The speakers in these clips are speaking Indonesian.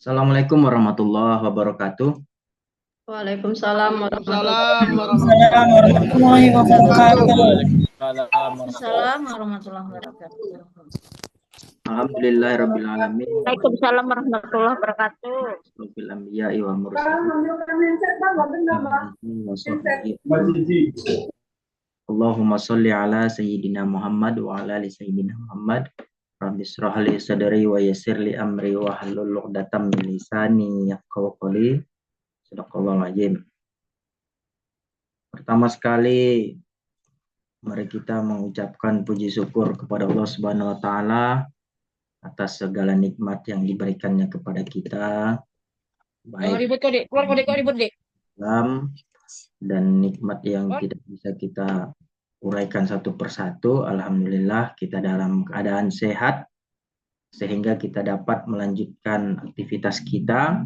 Assalamualaikum warahmatullahi wabarakatuh. Waalaikumsalam warahmatullahi Salam Assalamualaikum warahmatullahi wabarakatuh. Waalaikumsalam warahmatullahi wabarakatuh. Alhamdulillahirabbil alamin. Waalaikumsalam warahmatullahi wabarakatuh. Rabbil anbiya'i wal mursalin. Allahumma sholli ala sayyidina Muhammad wa ala ali sayyidina Muhammad. Rabbi shrah li sadri wa yassir li amri wa hlul 'uqdatam min lisani yafqahu qawli. Shadaqallahul azim. Pertama sekali mari kita mengucapkan puji syukur kepada Allah Subhanahu wa taala atas segala nikmat yang diberikannya kepada kita, baik Islam dan nikmat yang tidak bisa kita uraikan satu persatu. Alhamdulillah kita dalam keadaan sehat sehingga kita dapat melanjutkan aktivitas kita.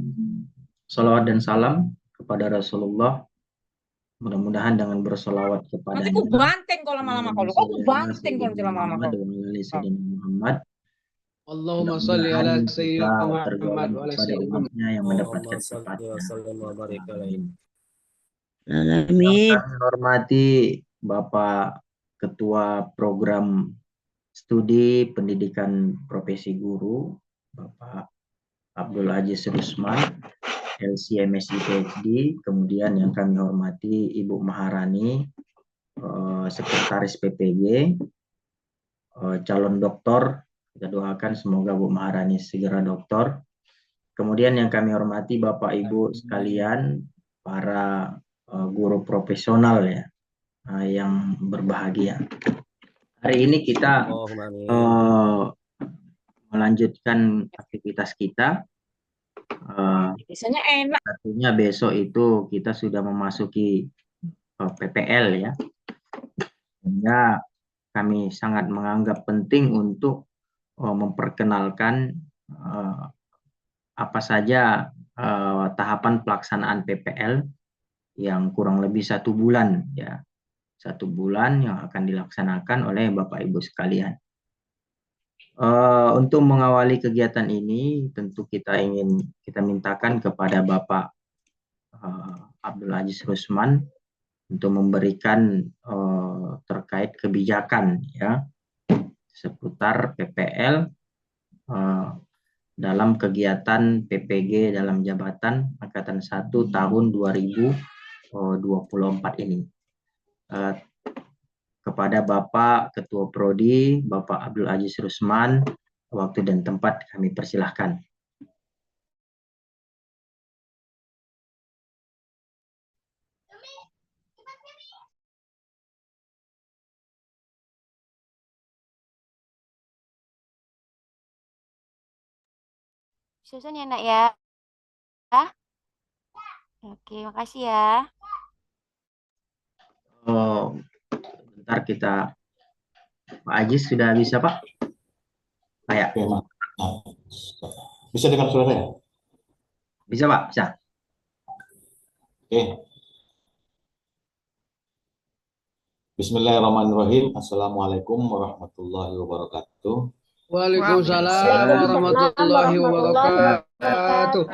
Shalawat dan salam kepada Rasulullah. Mudah-mudahan dengan bersolawat kepada Nanti aku banteng kalau lama-lama kalau. Aku banteng kalau lama-lama kalau. Muhammad. Allahumma sholli ala sayyidina Muhammad wa ala sayyidina umatnya yang mendapatkan sifatnya. Amin. Kami hormati Bapak Ketua Program Studi Pendidikan Profesi Guru, Bapak Abdul Aziz Rusman, LC/MSc PhD. Kemudian yang kami hormati Ibu Maharani, Sekretaris PPG, calon doktor. Kita doakan semoga Bu Maharani segera doktor. Kemudian yang kami hormati Bapak Ibu sekalian, para guru profesional ya, yang berbahagia. Hari ini kita melanjutkan aktivitas kita. Biasanya enak. Artinya besok itu kita sudah memasuki PPL ya. Sehingga kami sangat menganggap penting untuk memperkenalkan apa saja tahapan pelaksanaan PPL yang kurang lebih 1 bulan ya. 1 bulan yang akan dilaksanakan oleh Bapak Ibu sekalian. Untuk mengawali kegiatan ini tentu kita mintakan kepada Bapak Abdul Aziz Rusman untuk memberikan terkait kebijakan ya seputar PPL dalam kegiatan PPG dalam jabatan Angkatan 1 tahun 2024 ini. Kepada Bapak Ketua Prodi, Bapak Abdul Aziz Rusman, waktu dan tempat kami persilahkan. Susun ya nak ya. Oke, makasih ya. Bentar kita, Pak Aziz sudah bisa Pak? Kayak. Bisa dengar suara ya? Bisa Pak, bisa. Oke. Bismillahirrahmanirrahim. Assalamualaikum warahmatullahi wabarakatuh. Waalaikumsalam warahmatullahi wabarakatuh.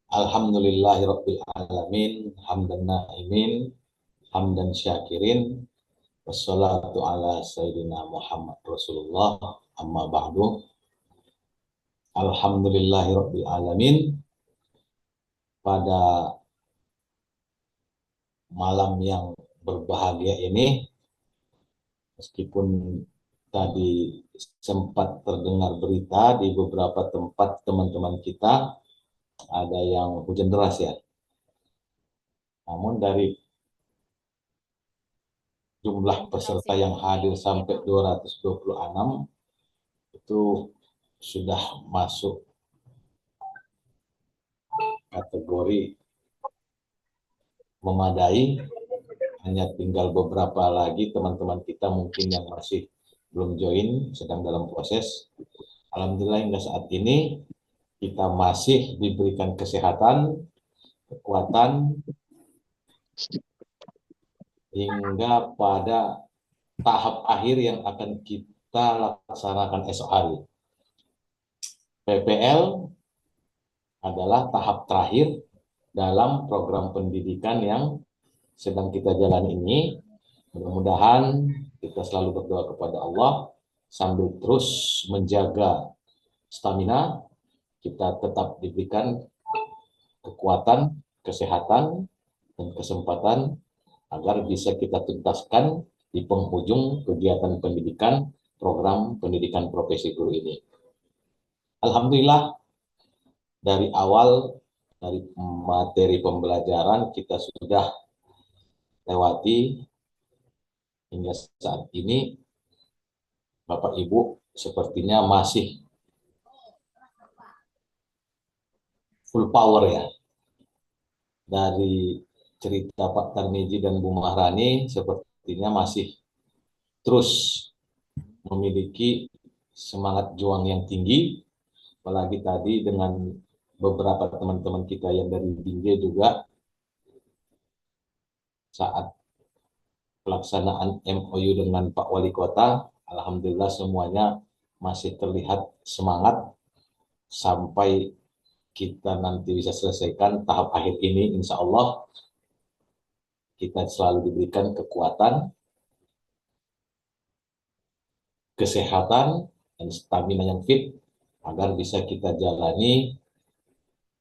Alhamdulillahirabbil alamin, hamdan na'imin, hamdan syakirin, wassalatu ala sayyidina Muhammad Rasulullah, amma ba'du. Alhamdulillahirabbil alamin. Pada malam yang berbahagia ini, meskipun tadi sempat terdengar berita di beberapa tempat teman-teman kita ada yang hujan deras ya. Namun dari jumlah peserta yang hadir sampai 226 itu sudah masuk kategori memadai. Hanya tinggal beberapa lagi teman-teman kita mungkin yang masih belum join, sedang dalam proses. Alhamdulillah hingga saat ini kita masih diberikan kesehatan, kekuatan, hingga pada tahap akhir yang akan kita laksanakan esok hari. PPL adalah tahap terakhir dalam program pendidikan yang sedang kita jalani ini. Mudah-mudahan kita selalu berdoa kepada Allah sambil terus menjaga stamina, kita tetap diberikan kekuatan, kesehatan, dan kesempatan agar bisa kita tuntaskan di penghujung kegiatan pendidikan program pendidikan profesi guru ini. Alhamdulillah, dari awal, dari materi pembelajaran kita sudah lewati hingga saat ini. Bapak Ibu sepertinya masih full power ya. Dari cerita Pak Tarmiji dan Bu Maharani sepertinya masih terus memiliki semangat juang yang tinggi. Apalagi tadi dengan beberapa teman-teman kita yang dari Binjai juga saat pelaksanaan MOU dengan Pak Wali Kota, alhamdulillah semuanya masih terlihat semangat sampai kita nanti bisa selesaikan tahap akhir ini. Insya Allah kita selalu diberikan kekuatan, kesehatan, dan stamina yang fit agar bisa kita jalani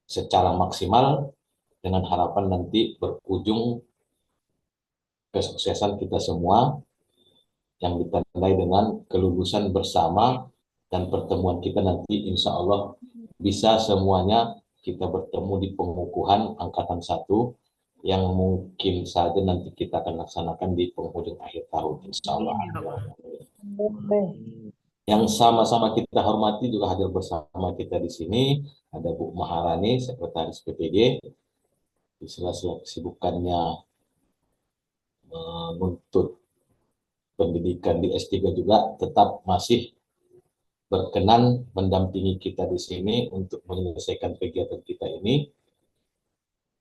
secara maksimal dengan harapan nanti berujung kesuksesan kita semua yang ditandai dengan kelulusan bersama dan pertemuan kita nanti insya Allah bisa semuanya kita bertemu di pengukuhan angkatan 1 yang mungkin saja nanti kita akan laksanakan di penghujung akhir tahun insya Allah. Yang sama-sama kita hormati juga hadir bersama kita di sini ada Bu Maharani, Sekretaris PPG, di sela-sela kesibukannya menuntut pendidikan di S3 juga tetap masih berkenan mendampingi kita di sini untuk menyelesaikan kegiatan kita ini.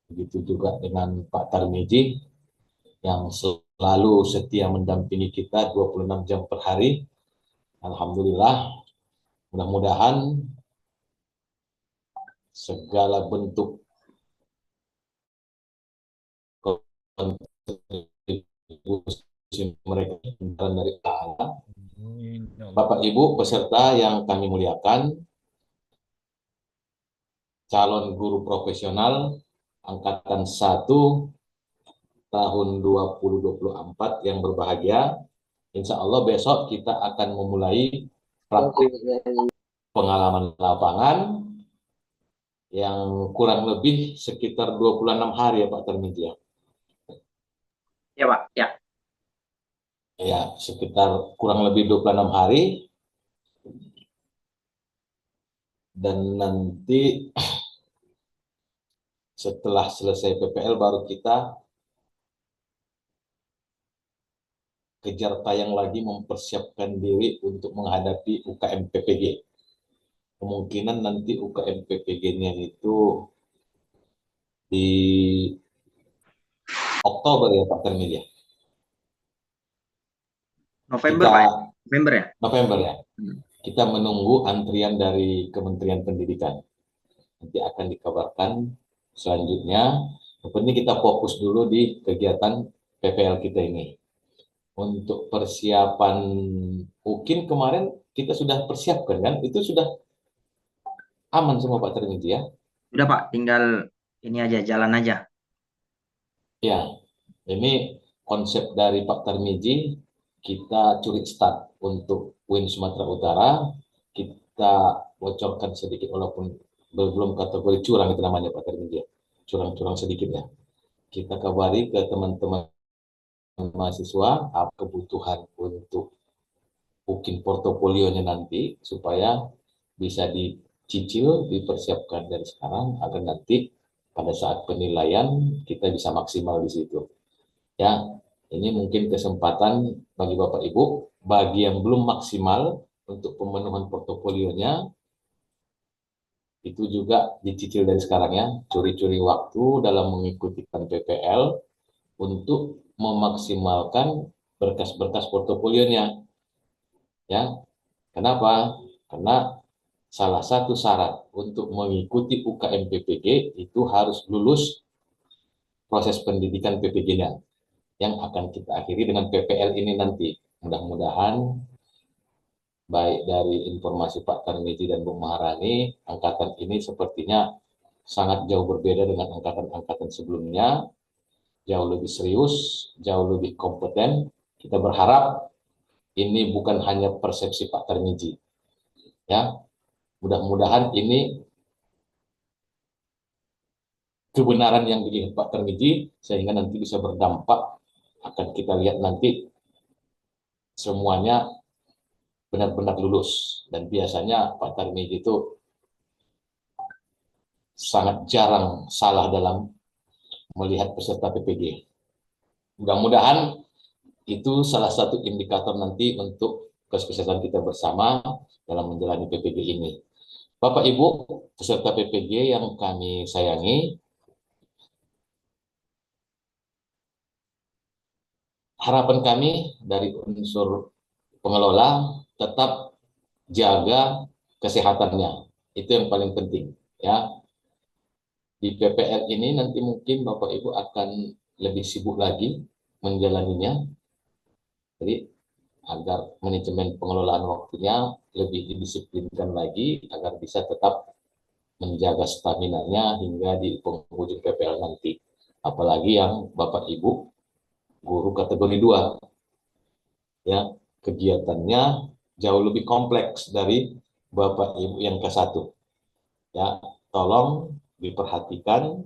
Begitu juga dengan Pak Tarmiji yang selalu setia mendampingi kita 26 jam per hari. Alhamdulillah, mudah-mudahan segala bentuk kontribusi mereka dari Allah. Bapak Ibu peserta yang kami muliakan, calon guru profesional angkatan 1 tahun 2024 yang berbahagia, insya Allah besok kita akan memulai praktik pengalaman lapangan yang kurang lebih sekitar 26 hari ya Pak Tarmiji ya. Ya Pak, ya. Ya, sekitar kurang lebih 26 hari. Dan nanti setelah selesai PPL baru kita kejar tayang lagi mempersiapkan diri untuk menghadapi UKM PPG. Kemungkinan nanti UKM PPG-nya itu di Oktober ya Pak Tarmiji. November Pak. November ya? November ya. Kita menunggu antrian dari Kementerian Pendidikan. Nanti akan dikabarkan selanjutnya. Yang penting kita fokus dulu di kegiatan PPL kita ini. Untuk persiapan mungkin kemarin kita sudah persiapkan kan? Itu sudah aman semua Pak Tarmiji ya? Sudah Pak, tinggal ini aja, jalan aja. Ya, ini konsep dari Pak Tarmiji, kita curi start untuk UIN Sumatera Utara, kita bocorkan sedikit walaupun belum kategori curang itu namanya Pak Tarmiji, curang-curang sedikit ya. Kita kabari ke teman-teman mahasiswa apa kebutuhan untuk mungkin portofolionya nanti supaya bisa dicicil, dipersiapkan dari sekarang agar nanti pada saat penilaian kita bisa maksimal di situ. Ya, ini mungkin kesempatan bagi Bapak Ibu, bagi yang belum maksimal untuk pemenuhan portofolionya, itu juga dicicil dari sekarang ya, curi-curi waktu dalam mengikuti PPL untuk memaksimalkan berkas-berkas portofolionya. Ya, kenapa? Karena salah satu syarat untuk mengikuti UKM PPG itu harus lulus proses pendidikan PPG-nya yang akan kita akhiri dengan PPL ini nanti. Mudah-mudahan baik dari informasi Pak Tarmizi dan Bu Maharani, angkatan ini sepertinya sangat jauh berbeda dengan angkatan-angkatan sebelumnya, jauh lebih serius, jauh lebih kompeten. Kita berharap ini bukan hanya persepsi Pak Tarmizi, ya. Mudah-mudahan ini kebenaran yang dilihat Pak Tarmizi sehingga nanti bisa berdampak, akan kita lihat nanti semuanya benar-benar lulus. Dan biasanya Pak Tarmizi itu sangat jarang salah dalam melihat peserta PPG. Mudah-mudahan itu salah satu indikator nanti untuk kesuksesan kita bersama dalam menjalani PPG ini. Bapak Ibu peserta PPG yang kami sayangi, harapan kami dari unsur pengelola tetap jaga kesehatannya. Itu yang paling penting, ya. Di PPL ini nanti mungkin Bapak Ibu akan lebih sibuk lagi menjalaninya. Jadi agar manajemen pengelolaan waktunya lebih didisiplinkan lagi agar bisa tetap menjaga stamina-nya hingga di penghujung PPL nanti. Apalagi yang Bapak Ibu guru kategori 2, ya, kegiatannya jauh lebih kompleks dari Bapak Ibu yang ke-1. Ya, tolong diperhatikan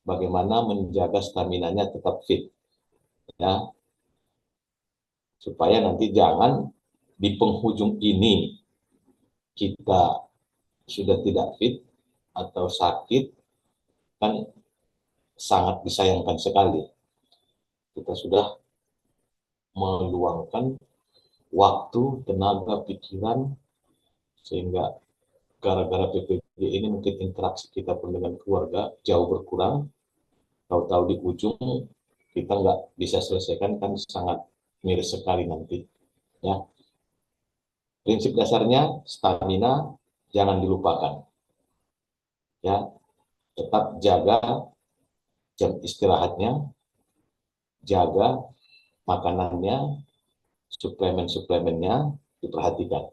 bagaimana menjaga stamina-nya tetap fit, ya, supaya nanti jangan di penghujung ini kita sudah tidak fit atau sakit, kan sangat disayangkan sekali. Kita sudah meluangkan waktu, tenaga, pikiran, sehingga gara-gara PPG ini mungkin interaksi kita pun dengan keluarga jauh berkurang. Tahu-tahu di ujung kita nggak bisa selesaikan, kan sangat miris sekali nanti, ya. Prinsip dasarnya stamina jangan dilupakan, ya. Tetap jaga jam istirahatnya, jaga makanannya, suplemen-suplemennya diperhatikan,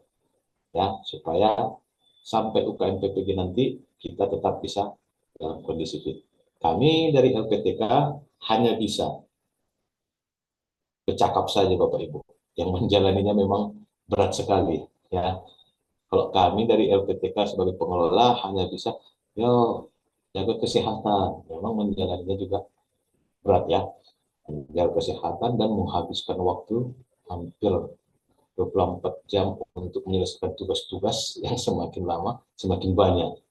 ya, supaya sampai UKM PPG nanti kita tetap bisa dalam kondisi fit. Kami dari LPTK hanya bisa bercakap saja Bapak Ibu, yang menjalaninya memang berat sekali, ya. Kalau kami dari LPTK sebagai pengelola hanya bisa, yo, jaga kesehatan, memang menjalaninya juga berat, ya. Menjaga kesehatan dan menghabiskan waktu hampir 24 jam untuk menyelesaikan tugas-tugas yang semakin lama semakin banyak,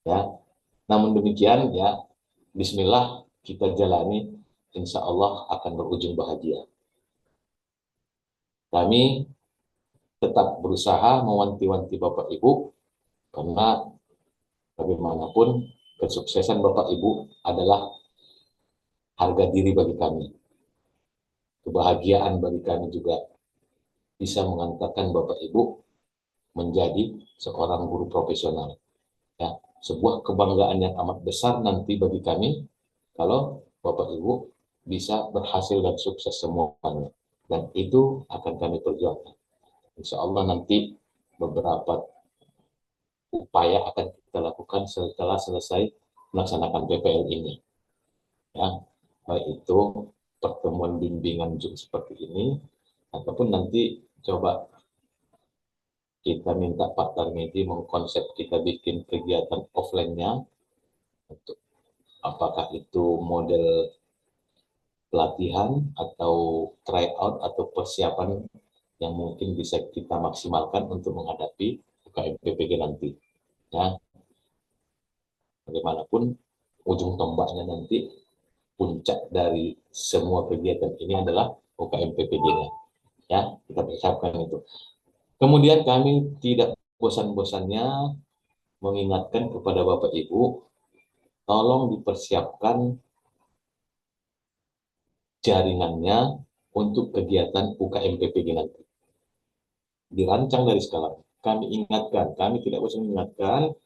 ya. Namun demikian, ya, bismillah kita jalani, insya Allah akan berujung bahagia. Kami tetap berusaha mewanti-wanti Bapak Ibu, karena bagaimanapun kesuksesan Bapak Ibu adalah harga diri bagi kami. Kebahagiaan bagi kami juga bisa mengantarkan Bapak Ibu menjadi seorang guru profesional. Ya, sebuah kebanggaan yang amat besar nanti bagi kami kalau Bapak Ibu bisa berhasil dan sukses semuanya. Dan itu akan kami perjuangkan. Insya Allah nanti beberapa upaya akan kita lakukan setelah selesai melaksanakan PPL ini. Ya, baik itu pertemuan bimbingan Zoom seperti ini, ataupun nanti coba kita minta Pak Tarmizi mengkonsep kita bikin kegiatan offline-nya, untuk apakah itu model pelatihan atau tryout atau persiapan yang mungkin bisa kita maksimalkan untuk menghadapi UKM PPG nanti, ya. Bagaimanapun ujung tombaknya nanti, puncak dari semua kegiatan ini adalah UKM PPG-nya, ya. Kita persiapkan itu. Kemudian kami tidak bosan-bosannya mengingatkan kepada Bapak Ibu, tolong dipersiapkan jaringannya untuk kegiatan UKM PPG nanti. Dirancang dari sekarang. Kami ingatkan, kami tidak bosan mengingatkan,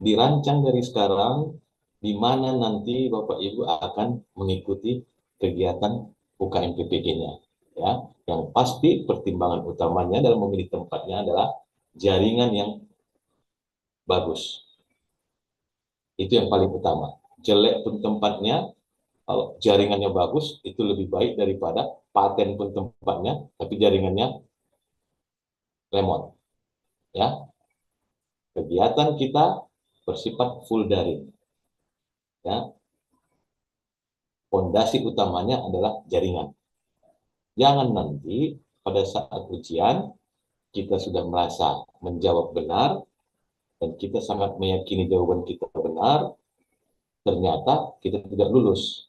dirancang dari sekarang, di mana nanti Bapak Ibu akan mengikuti kegiatan UKM PPG-nya. Ya, yang pasti pertimbangan utamanya dalam memilih tempatnya adalah jaringan yang bagus. Itu yang paling utama. Jelek pun tempatnya, kalau jaringannya bagus, itu lebih baik daripada paten pun tempatnya, tapi jaringannya lemot. Ya, kegiatan kita bersifat full daring. Ya, fondasi utamanya adalah jaringan. Jangan nanti pada saat ujian kita sudah merasa menjawab benar dan kita sangat meyakini jawaban kita benar, ternyata kita tidak lulus.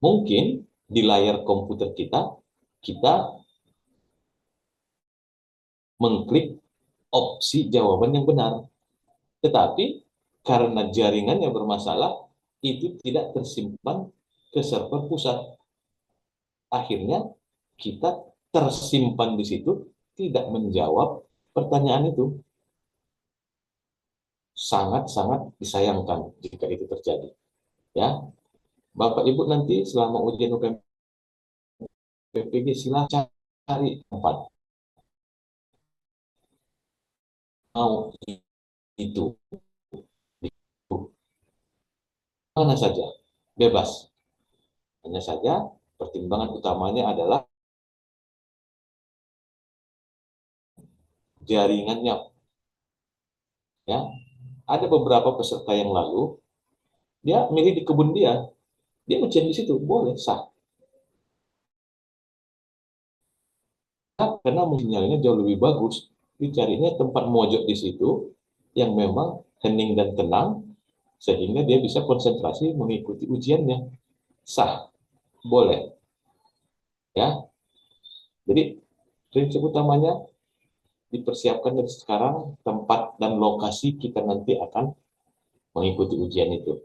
Mungkin di layar komputer kita mengklik opsi jawaban yang benar. Tetapi karena jaringannya bermasalah, itu tidak tersimpan ke server pusat. Akhirnya kita tersimpan di situ, tidak menjawab pertanyaan itu. Sangat-sangat disayangkan jika itu terjadi. Ya, Bapak Ibu nanti selama ujian UKM PPG silakan cari tempat. Mau itu mana saja, bebas. Hanya saja pertimbangan utamanya adalah jaringannya. Ya, ada beberapa peserta yang lalu dia milih di kebun dia ujian di situ, boleh, sah. Karena sinyalnya jauh lebih bagus, dicarinya tempat mojok di situ yang memang hening dan tenang, sehingga dia bisa konsentrasi mengikuti ujiannya. Sah, boleh. Ya, jadi prinsip utamanya dipersiapkan dari sekarang tempat dan lokasi kita nanti akan mengikuti ujian itu.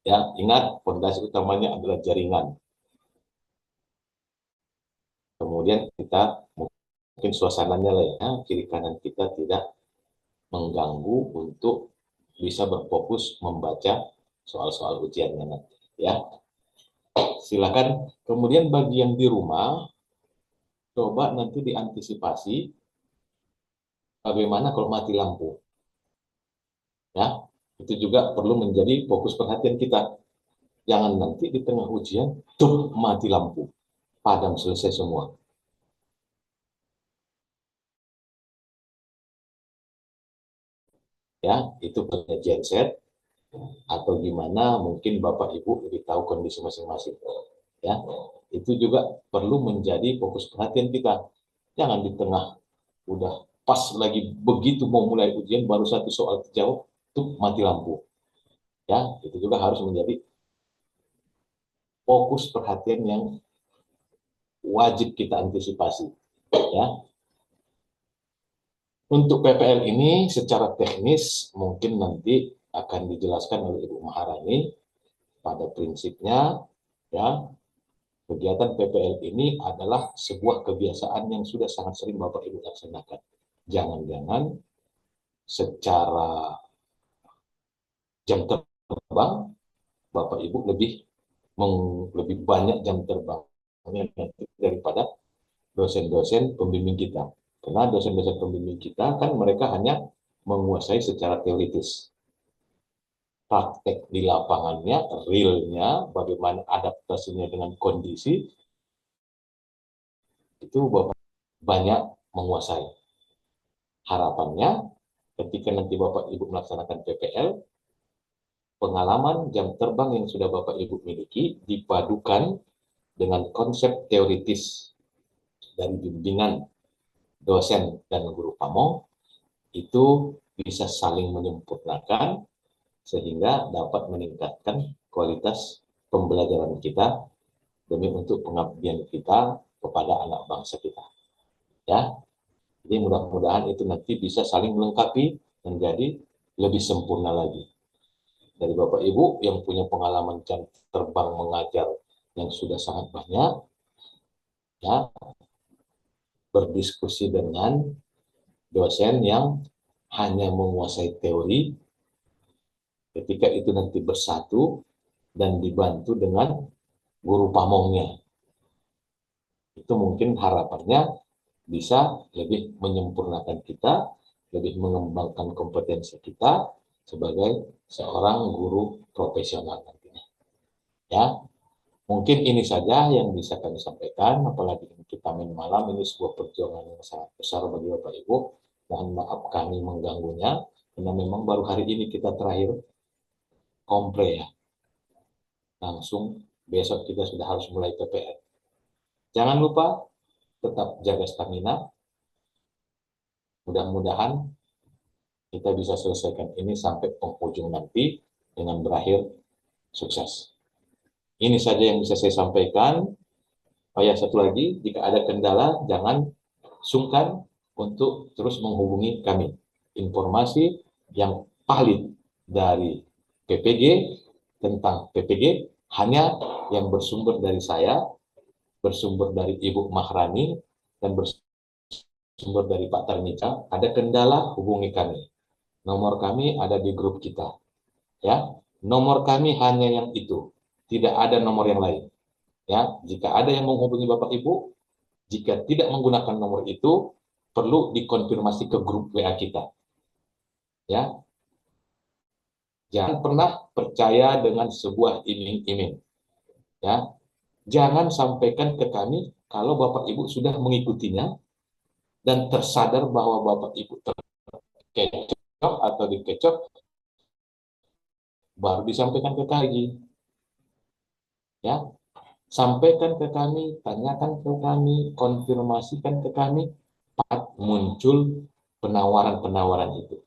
Ya, ingat fondasi utamanya adalah jaringan. Kemudian kita mungkin suasananya lah ya, kiri kanan kita tidak mengganggu untuk bisa berfokus membaca soal-soal ujiannya nanti. Ya, silakan. Kemudian bagi yang di rumah, coba nanti diantisipasi bagaimana kalau mati lampu. Ya, itu juga perlu menjadi fokus perhatian kita. Jangan nanti di tengah ujian, tuh mati lampu, padam selesai semua. Ya, itu punya genset atau gimana, mungkin Bapak Ibu lebih tahu kondisi masing-masing. Ya, itu juga perlu menjadi fokus perhatian kita. Jangan di tengah udah pas lagi begitu mau mulai ujian baru satu soal terjawab tuh mati lampu. Ya, itu juga harus menjadi fokus perhatian yang wajib kita antisipasi. Ya, untuk PPL ini secara teknis mungkin nanti akan dijelaskan oleh Ibu Maharani. Pada prinsipnya, ya, kegiatan PPL ini adalah sebuah kebiasaan yang sudah sangat sering Bapak Ibu laksanakan. Jangan-jangan secara jam terbang Bapak Ibu lebih banyak jam terbang daripada dosen-dosen pembimbing kita. Karena dosen-dosen pembimbing kita kan mereka hanya menguasai secara teoritis. Praktek di lapangannya, realnya, bagaimana adaptasinya dengan kondisi, itu Bapak banyak menguasai. Harapannya, ketika nanti Bapak Ibu melaksanakan PPL, pengalaman jam terbang yang sudah Bapak Ibu miliki dipadukan dengan konsep teoritis dari bimbingan dosen dan guru pamong, itu bisa saling menyempurnakan sehingga dapat meningkatkan kualitas pembelajaran kita demi untuk pengabdian kita kepada anak bangsa kita. Ya, jadi mudah-mudahan itu nanti bisa saling melengkapi menjadi lebih sempurna lagi. dari Bapak Ibu yang punya pengalaman jam terbang mengajar yang sudah sangat banyak, ya, berdiskusi dengan dosen yang hanya menguasai teori, ketika itu nanti bersatu dan dibantu dengan guru pamongnya. Itu mungkin harapannya bisa lebih menyempurnakan kita, lebih mengembangkan kompetensi kita sebagai seorang guru profesional nantinya. Ya, mungkin ini saja yang bisa kami sampaikan, apalagi kita main malam, ini sebuah perjuangan yang sangat besar bagi Bapak Ibu. Mohon maaf kami mengganggunya, karena memang baru hari ini kita terakhir komple ya. Langsung besok kita sudah harus mulai PPL. Jangan lupa tetap jaga stamina. Mudah-mudahan kita bisa selesaikan ini sampai penghujung nanti dengan berakhir sukses. Ini saja yang bisa saya sampaikan. Oh ya, satu lagi, jika ada kendala, jangan sungkan untuk terus menghubungi kami. Informasi yang valid dari PPG tentang PPG hanya yang bersumber dari saya, bersumber dari Ibu Mahrani, dan bersumber dari Pak Tarmija. Ada kendala, hubungi kami. Nomor kami ada di grup kita. Ya, nomor kami hanya yang itu. Tidak ada nomor yang lain. Ya, jika ada yang menghubungi Bapak Ibu, jika tidak menggunakan nomor itu, perlu dikonfirmasi ke grup WA kita. Ya, jangan pernah percaya dengan sebuah iming-iming. Ya, jangan sampaikan ke kami kalau Bapak Ibu sudah mengikutinya dan tersadar bahwa Bapak Ibu terkecoh atau dikecoh, baru disampaikan ke kami. Ya, sampaikan ke kami, tanyakan ke kami, konfirmasikan ke kami saat muncul penawaran-penawaran itu.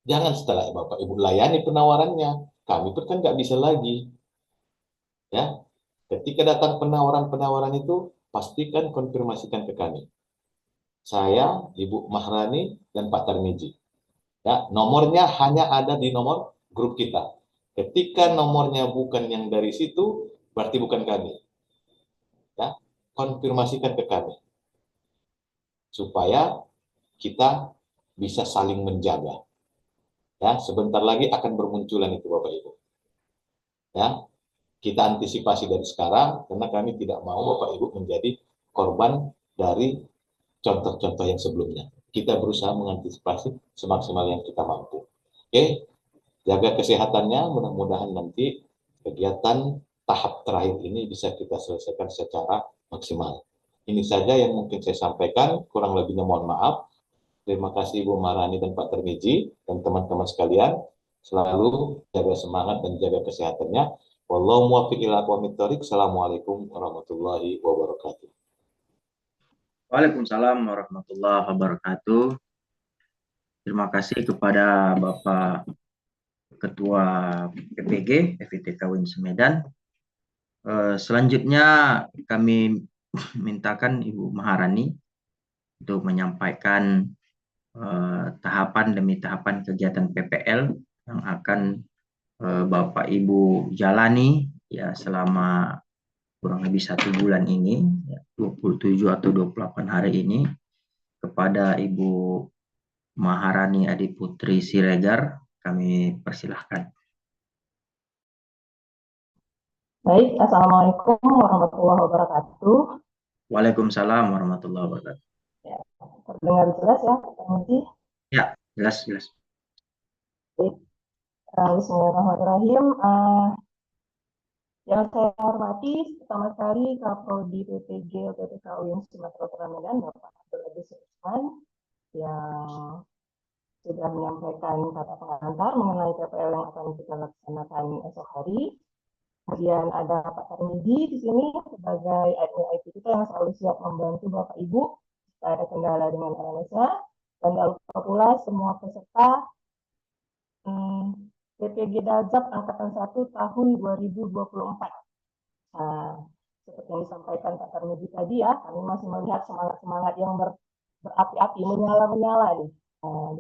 Jangan setelah Bapak Ibu layani penawarannya, kami pun kan nggak bisa lagi. Ya, ketika datang penawaran-penawaran itu, pastikan konfirmasikan ke kami. Saya, Ibu Mahrani, dan Pak Tarmiji. Ya, nomornya hanya ada di nomor grup kita. Ketika nomornya bukan yang dari situ, berarti bukan kami. Ya, konfirmasikan ke kami supaya kita bisa saling menjaga. Ya, sebentar lagi akan bermunculan itu Bapak Ibu. Ya, kita antisipasi dari sekarang karena kami tidak mau Bapak Ibu menjadi korban dari contoh-contoh yang sebelumnya. Kita berusaha mengantisipasi semaksimal yang kita mampu. Oke, jaga kesehatannya, mudah-mudahan nanti kegiatan tahap terakhir ini bisa kita selesaikan secara maksimal. Ini saja yang mungkin saya sampaikan, kurang lebihnya mohon maaf. Terima kasih Ibu Marani dan Pak Termiji dan teman-teman sekalian. Selalu jaga semangat dan jaga kesehatannya. Wallahu muwaffiq ila aqwamit thoriq. Assalamualaikum warahmatullahi wabarakatuh. Waalaikumsalam warahmatullahi wabarakatuh. Terima kasih kepada Bapak Ketua PPG FITK UIN Medan. Selanjutnya kami mintakan Ibu Maharani untuk menyampaikan tahapan demi tahapan kegiatan PPL yang akan Bapak Ibu jalani ya selama kurang lebih 1 bulan ini, ya, 27 atau 28 hari ini, kepada Ibu Maharani Adiputri Siregar. Kami persilahkan. Baik, Assalamualaikum warahmatullahi wabarakatuh. Waalaikumsalam warahmatullahi wabarakatuh. Ya, terdengar jelas ya, Pak Tarmiji? Ya, jelas. Baik, Bismillahirrahmanirrahim. Yang saya hormati pertama sekali Kaprodi PPG LPTK UIN Sumatera Utara Medan, Bapak Abdul Aziz Usman, yang sudah menyampaikan kata pengantar mengenai PPL yang akan kita laksanakan esok hari. Kemudian ada Pak Tarmiji di sini sebagai admin IT kita yang selalu siap membantu Bapak Ibu jika ada kendala dengan RMS-nya. Dan tak lupa pula semua peserta PPG Daljab Angkatan 1 tahun 2024. Nah, seperti yang disampaikan Pak Tarmiji tadi ya, kami masih melihat semangat-semangat yang berapi-api, menyala-menyala nih.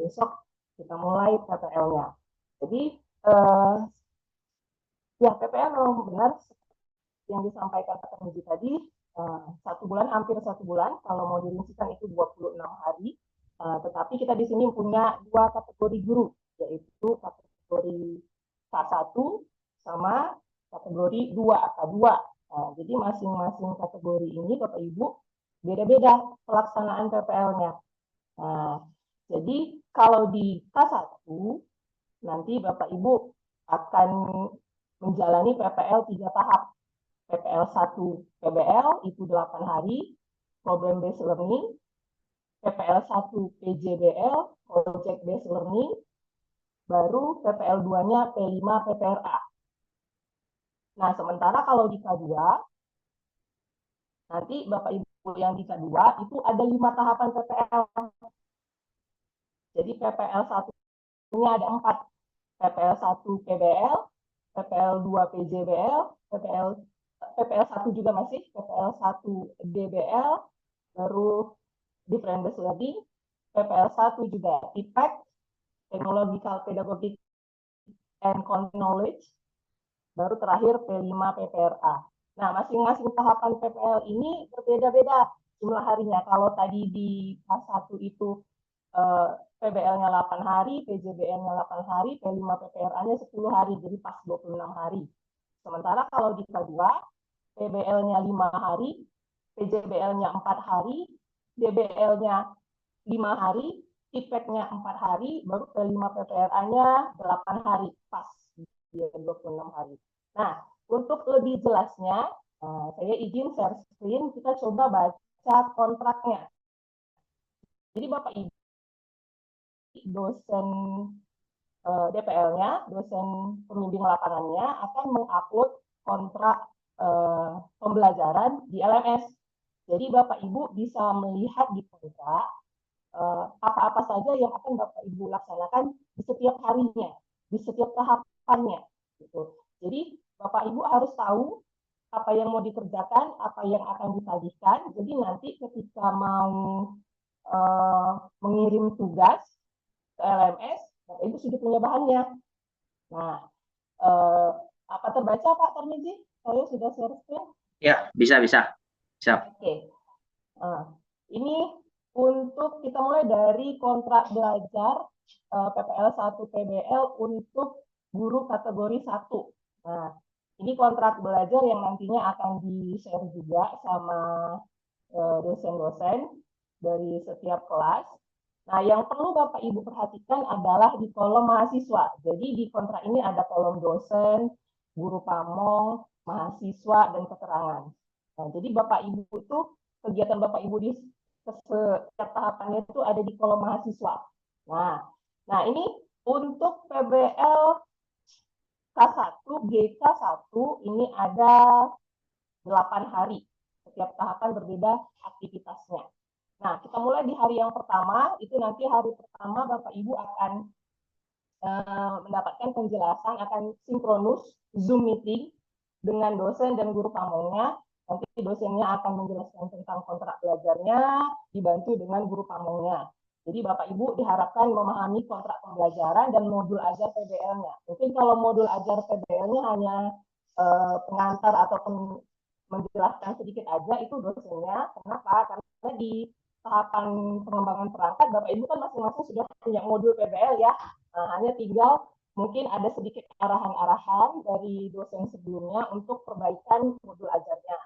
Besok kita mulai PPL-nya. Jadi eh, ya PPL memang benar yang disampaikan Pak Tarmizi tadi, 1 bulan, hampir 1 bulan, kalau mau dirincikan itu 26 hari. Tetapi kita di sini punya 2 kategori guru, yaitu kategori K1 sama kategori 2, K2. Jadi masing-masing kategori ini Bapak Ibu beda-beda pelaksanaan PPL-nya. Jadi kalau di K1 nanti Bapak Ibu akan menjalani PPL 3 tahap. PPL 1 PBL itu 8 hari, Problem Based Learning, PPL 1 PJBL, Project Based Learning, baru PPL 2-nya P5 PPRA. Nah, sementara kalau di K2, nanti Bapak Ibu yang di K2 itu ada 5 tahapan PPL. Jadi PPL 1-nya ada 4. PPL 1 PBL, PPL 2 PJBL, PPL 1 juga masih, PPL 1 DBL, baru Different Based Learning, PPL 1 juga IPEC, Technological Pedagogic and Content Knowledge, baru terakhir P5 PPRA. Nah, masing-masing tahapan PPL ini berbeda-beda jumlah harinya. Kalau tadi di K1 itu PBL-nya 8 hari, PJBL-nya 8 hari, P5 PPRA-nya 10 hari, jadi pas 26 hari. Sementara kalau di K2, PBL-nya 5 hari, PJBL-nya 4 hari, DBL-nya 5 hari, IPEC-nya 4 hari, baru P5 PPRA-nya 8 hari, pas dia 26 hari. Nah, untuk lebih jelasnya, saya izin share screen, kita coba baca kontraknya. Jadi Bapak Ibu, dosen DPL-nya, dosen pembimbing lapangannya akan mengupload kontrak pembelajaran di LMS. Jadi Bapak Ibu bisa melihat di kontrak apa-apa saja yang akan Bapak Ibu laksanakan di setiap harinya, di setiap tahapannya. Gitu. Jadi Bapak Ibu harus tahu apa yang mau dikerjakan, apa yang akan ditagihkan. Jadi nanti ketika mau mengirim tugas ke LMS, Bapak Ibu sudah punya bahannya. Nah, apa terbaca Pak Tarmizi? Saya sudah share screen. Ya, bisa. Siap. Oke. Ini untuk kita mulai dari kontrak belajar PPL 1 PBL untuk guru kategori 1. Nah, ini kontrak belajar yang nantinya akan di-share juga sama dosen-dosen dari setiap kelas. Nah, yang perlu Bapak Ibu perhatikan adalah di kolom mahasiswa. Jadi di kontrak ini ada kolom dosen, guru pamong, mahasiswa, dan keterangan. Nah, jadi Bapak Ibu itu, kegiatan Bapak Ibu di setiap tahapannya itu ada di kolom mahasiswa. Nah ini untuk PBL K1, GK1 ini ada 8 hari. Setiap tahapan berbeda aktivitasnya. Nah, kita mulai di hari yang pertama, itu nanti hari pertama Bapak Ibu akan mendapatkan penjelasan, akan sinkronus Zoom meeting dengan dosen dan guru pamongnya. Nanti dosennya akan menjelaskan tentang kontrak belajarnya, dibantu dengan guru pamongnya. Jadi Bapak Ibu diharapkan memahami kontrak pembelajaran dan modul ajar PBL-nya. Mungkin kalau modul ajar PBL-nya hanya pengantar ataupun menjelaskan sedikit aja, itu dosennya. Kenapa? Karena di tahapan pengembangan perangkat, Bapak Ibu kan masing-masing sudah punya modul PBL ya. Nah, hanya tinggal mungkin ada sedikit arahan-arahan dari dosen sebelumnya untuk perbaikan modul ajarnya.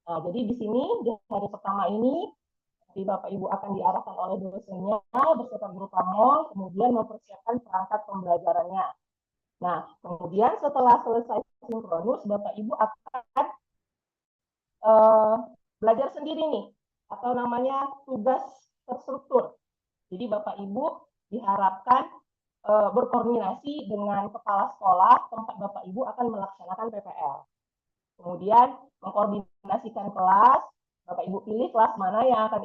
Nah, jadi di sini di hari pertama ini Bapak Ibu akan diarahkan oleh dosennya beserta guru pamong, kemudian mempersiapkan perangkat pembelajarannya. Nah, kemudian setelah selesai sinkronus, Bapak Ibu akan belajar sendiri nih, atau namanya tugas terstruktur. Jadi Bapak Ibu diharapkan berkoordinasi dengan kepala sekolah tempat Bapak Ibu akan melaksanakan PPL. Kemudian mengkoordinasikan kelas, Bapak Ibu pilih kelas mana yang akan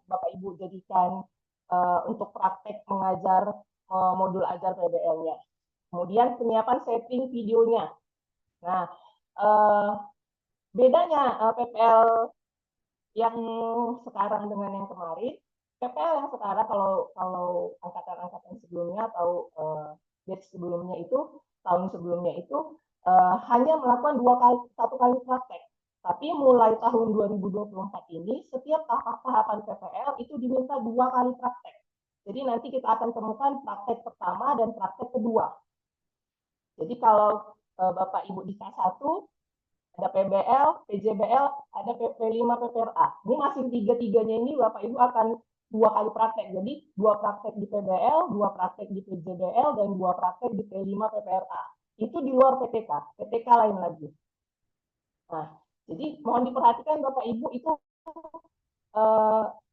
Bapak Ibu jadikan untuk praktek mengajar modul ajar PBL-nya. Kemudian penyiapan setting videonya. Nah, bedanya PPL yang sekarang dengan yang kemarin, PPL yang sekarang kalau angkatan-angkatan sebelumnya atau batch sebelumnya itu tahun sebelumnya itu hanya melakukan satu kali praktek. Tapi mulai tahun 2024 ini, setiap tahapan PPL itu diminta 2 kali praktek. Jadi nanti kita akan temukan praktek pertama dan praktek kedua. Jadi kalau Bapak Ibu di K1, ada PBL, PJBL, ada PP5, PPRA. Ini masih tiga-tiganya ini Bapak Ibu akan 2 kali praktek. Jadi 2 praktek di PBL, 2 praktek di PJBL, dan 2 praktek di P5 PPRA. Itu di luar PTK. PTK lain lagi. Nah, jadi mohon diperhatikan Bapak Ibu itu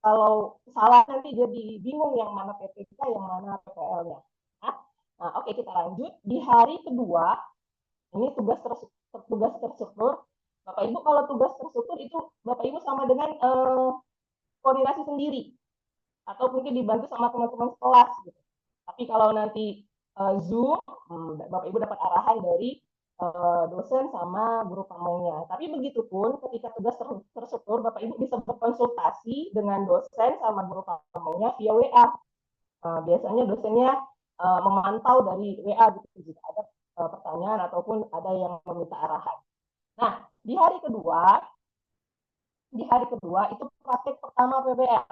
kalau salah nanti jadi bingung yang mana PTK, yang mana PPL-nya. Nah, oke, kita lanjut. Di hari kedua, ini tugas terstruktur. Bapak Ibu kalau tugas terstruktur itu Bapak Ibu sama dengan koordinasi sendiri atau mungkin dibantu sama teman-teman kelas gitu. Tapi kalau nanti Zoom, Bapak Ibu dapat arahan dari dosen sama guru pamongnya. Tapi begitu pun ketika tugas terstruktur, Bapak Ibu bisa berkonsultasi dengan dosen sama guru pamongnya via WA. Biasanya dosennya memantau dari WA gitu jika ada pertanyaan ataupun ada yang meminta arahan. Nah, di hari kedua itu praktek pertama PBL.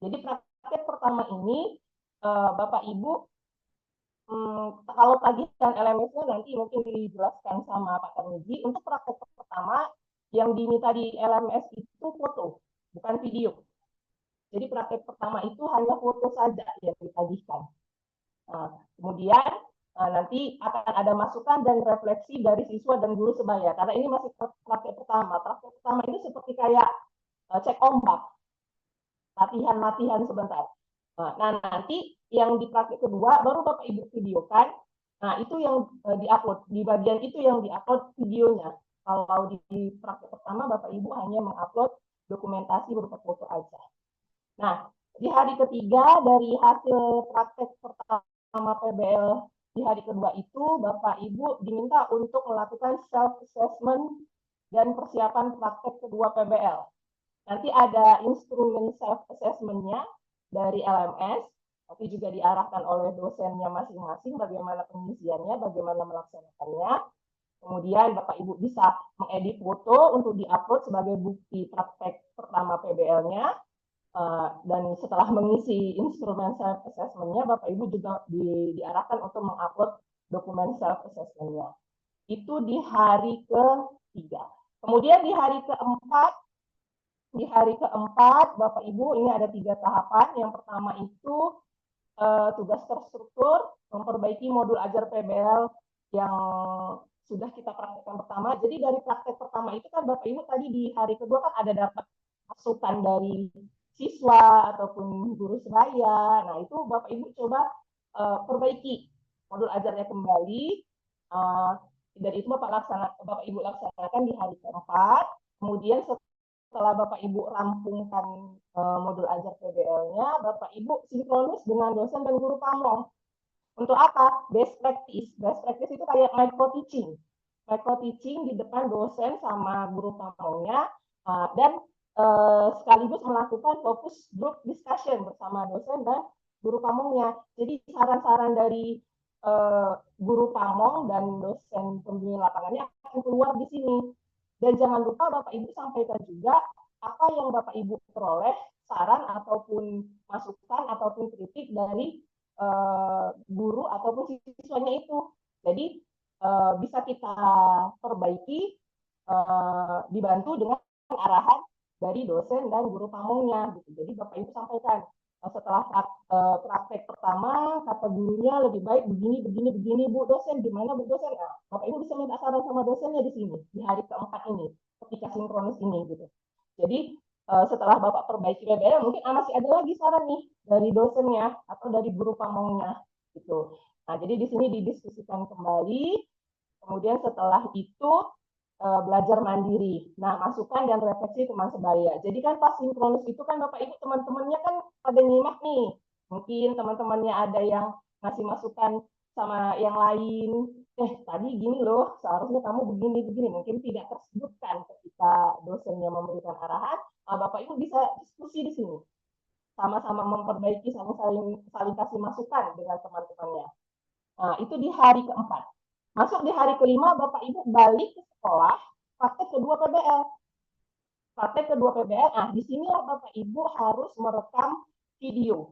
Jadi praktek pertama ini Bapak Ibu kalau tagihan LMS-nya nanti mungkin dijelaskan sama Pak Tarmizi. Untuk praktek pertama yang diminta di LMS itu foto, bukan video. Jadi praktek pertama itu hanya foto saja yang ditagihkan. Kemudian nanti akan ada masukan dan refleksi dari siswa dan guru sebaya. Karena ini masih praktek pertama. Praktek pertama ini seperti kayak cek ombak, latihan sebentar. Nah, nanti yang di praktek kedua baru Bapak Ibu videokan. Nah, itu yang diupload. Di bagian itu yang diupload videonya. Kalau di praktek pertama Bapak Ibu hanya mengupload dokumentasi berupa foto aja. Nah, di hari ketiga dari hasil praktek pertama PBL di hari kedua itu Bapak Ibu diminta untuk melakukan self-assessment dan persiapan praktek kedua PBL. Nanti ada instrumen self-assessment-nya dari LMS, tapi juga diarahkan oleh dosennya masing-masing bagaimana pengisiannya, bagaimana melaksanakannya. Kemudian Bapak Ibu bisa mengedit foto untuk diupload sebagai bukti praktek pertama PBL-nya. Dan setelah mengisi instrumen self-assessment-nya, Bapak Ibu juga diarahkan untuk mengupload dokumen self-assessment-nya. Itu di hari ketiga. Kemudian di hari keempat, Bapak Ibu, ini ada 3 tahapan. Yang pertama itu tugas terstruktur, memperbaiki modul ajar PBL yang sudah kita praktekkan pertama. Jadi dari praktek pertama itu kan Bapak Ibu tadi di hari kedua kan ada dapat masukan dari siswa ataupun guru sebaya. Nah, itu Bapak Ibu coba perbaiki modul ajarnya kembali. Dan itu Bapak Ibu laksanakan di hari keempat. Kemudian setelah Bapak Ibu rampungkan modul ajar PBL-nya, Bapak Ibu sinkronus dengan dosen dan guru pamong. Untuk apa? Best practice. Best practice itu kayak micro teaching. Micro teaching di depan dosen sama guru pamongnya, dan sekaligus melakukan fokus group discussion bersama dosen dan guru pamongnya. Jadi saran-saran dari guru pamong dan dosen pembimbing lapangannya akan keluar di sini. Dan jangan lupa Bapak Ibu sampaikan juga apa yang Bapak Ibu peroleh, saran ataupun masukan ataupun kritik dari guru ataupun siswanya itu. Jadi bisa kita perbaiki dibantu dengan arahan dari dosen dan guru pamongnya. Gitu. Jadi Bapak Ibu sampaikan setelah praktek pertama kata gurunya lebih baik begini Bu dosen, gimana Bu dosen? Nah, Bapak Ibu bisa minta saran sama dosennya di sini di hari keempat ini ketika sinkronus ini gitu. Jadi setelah Bapak perbaiki PBL mungkin masih ada lagi saran nih dari dosennya atau dari guru pamongnya gitu. Nah, jadi di sini didiskusikan kembali. Kemudian setelah itu belajar mandiri. Nah, masukan dan refleksi teman sebaya. Jadi kan pas sinkronus itu kan Bapak Ibu teman-temannya kan pada nyimak nih. Mungkin teman-temannya ada yang ngasih masukan sama yang lain. Tadi gini loh, seharusnya kamu begini. Mungkin tidak tersebutkan ketika dosennya memberikan arahan. Bapak Ibu bisa diskusi di sini. Sama-sama memperbaiki, saling kasih masukan dengan teman-temannya. Nah, itu di hari keempat. Masuk di hari kelima, Bapak Ibu balik ke sekolah, praktek kedua PBL. Praktek kedua PBL, nah di sinilah Bapak Ibu harus merekam video.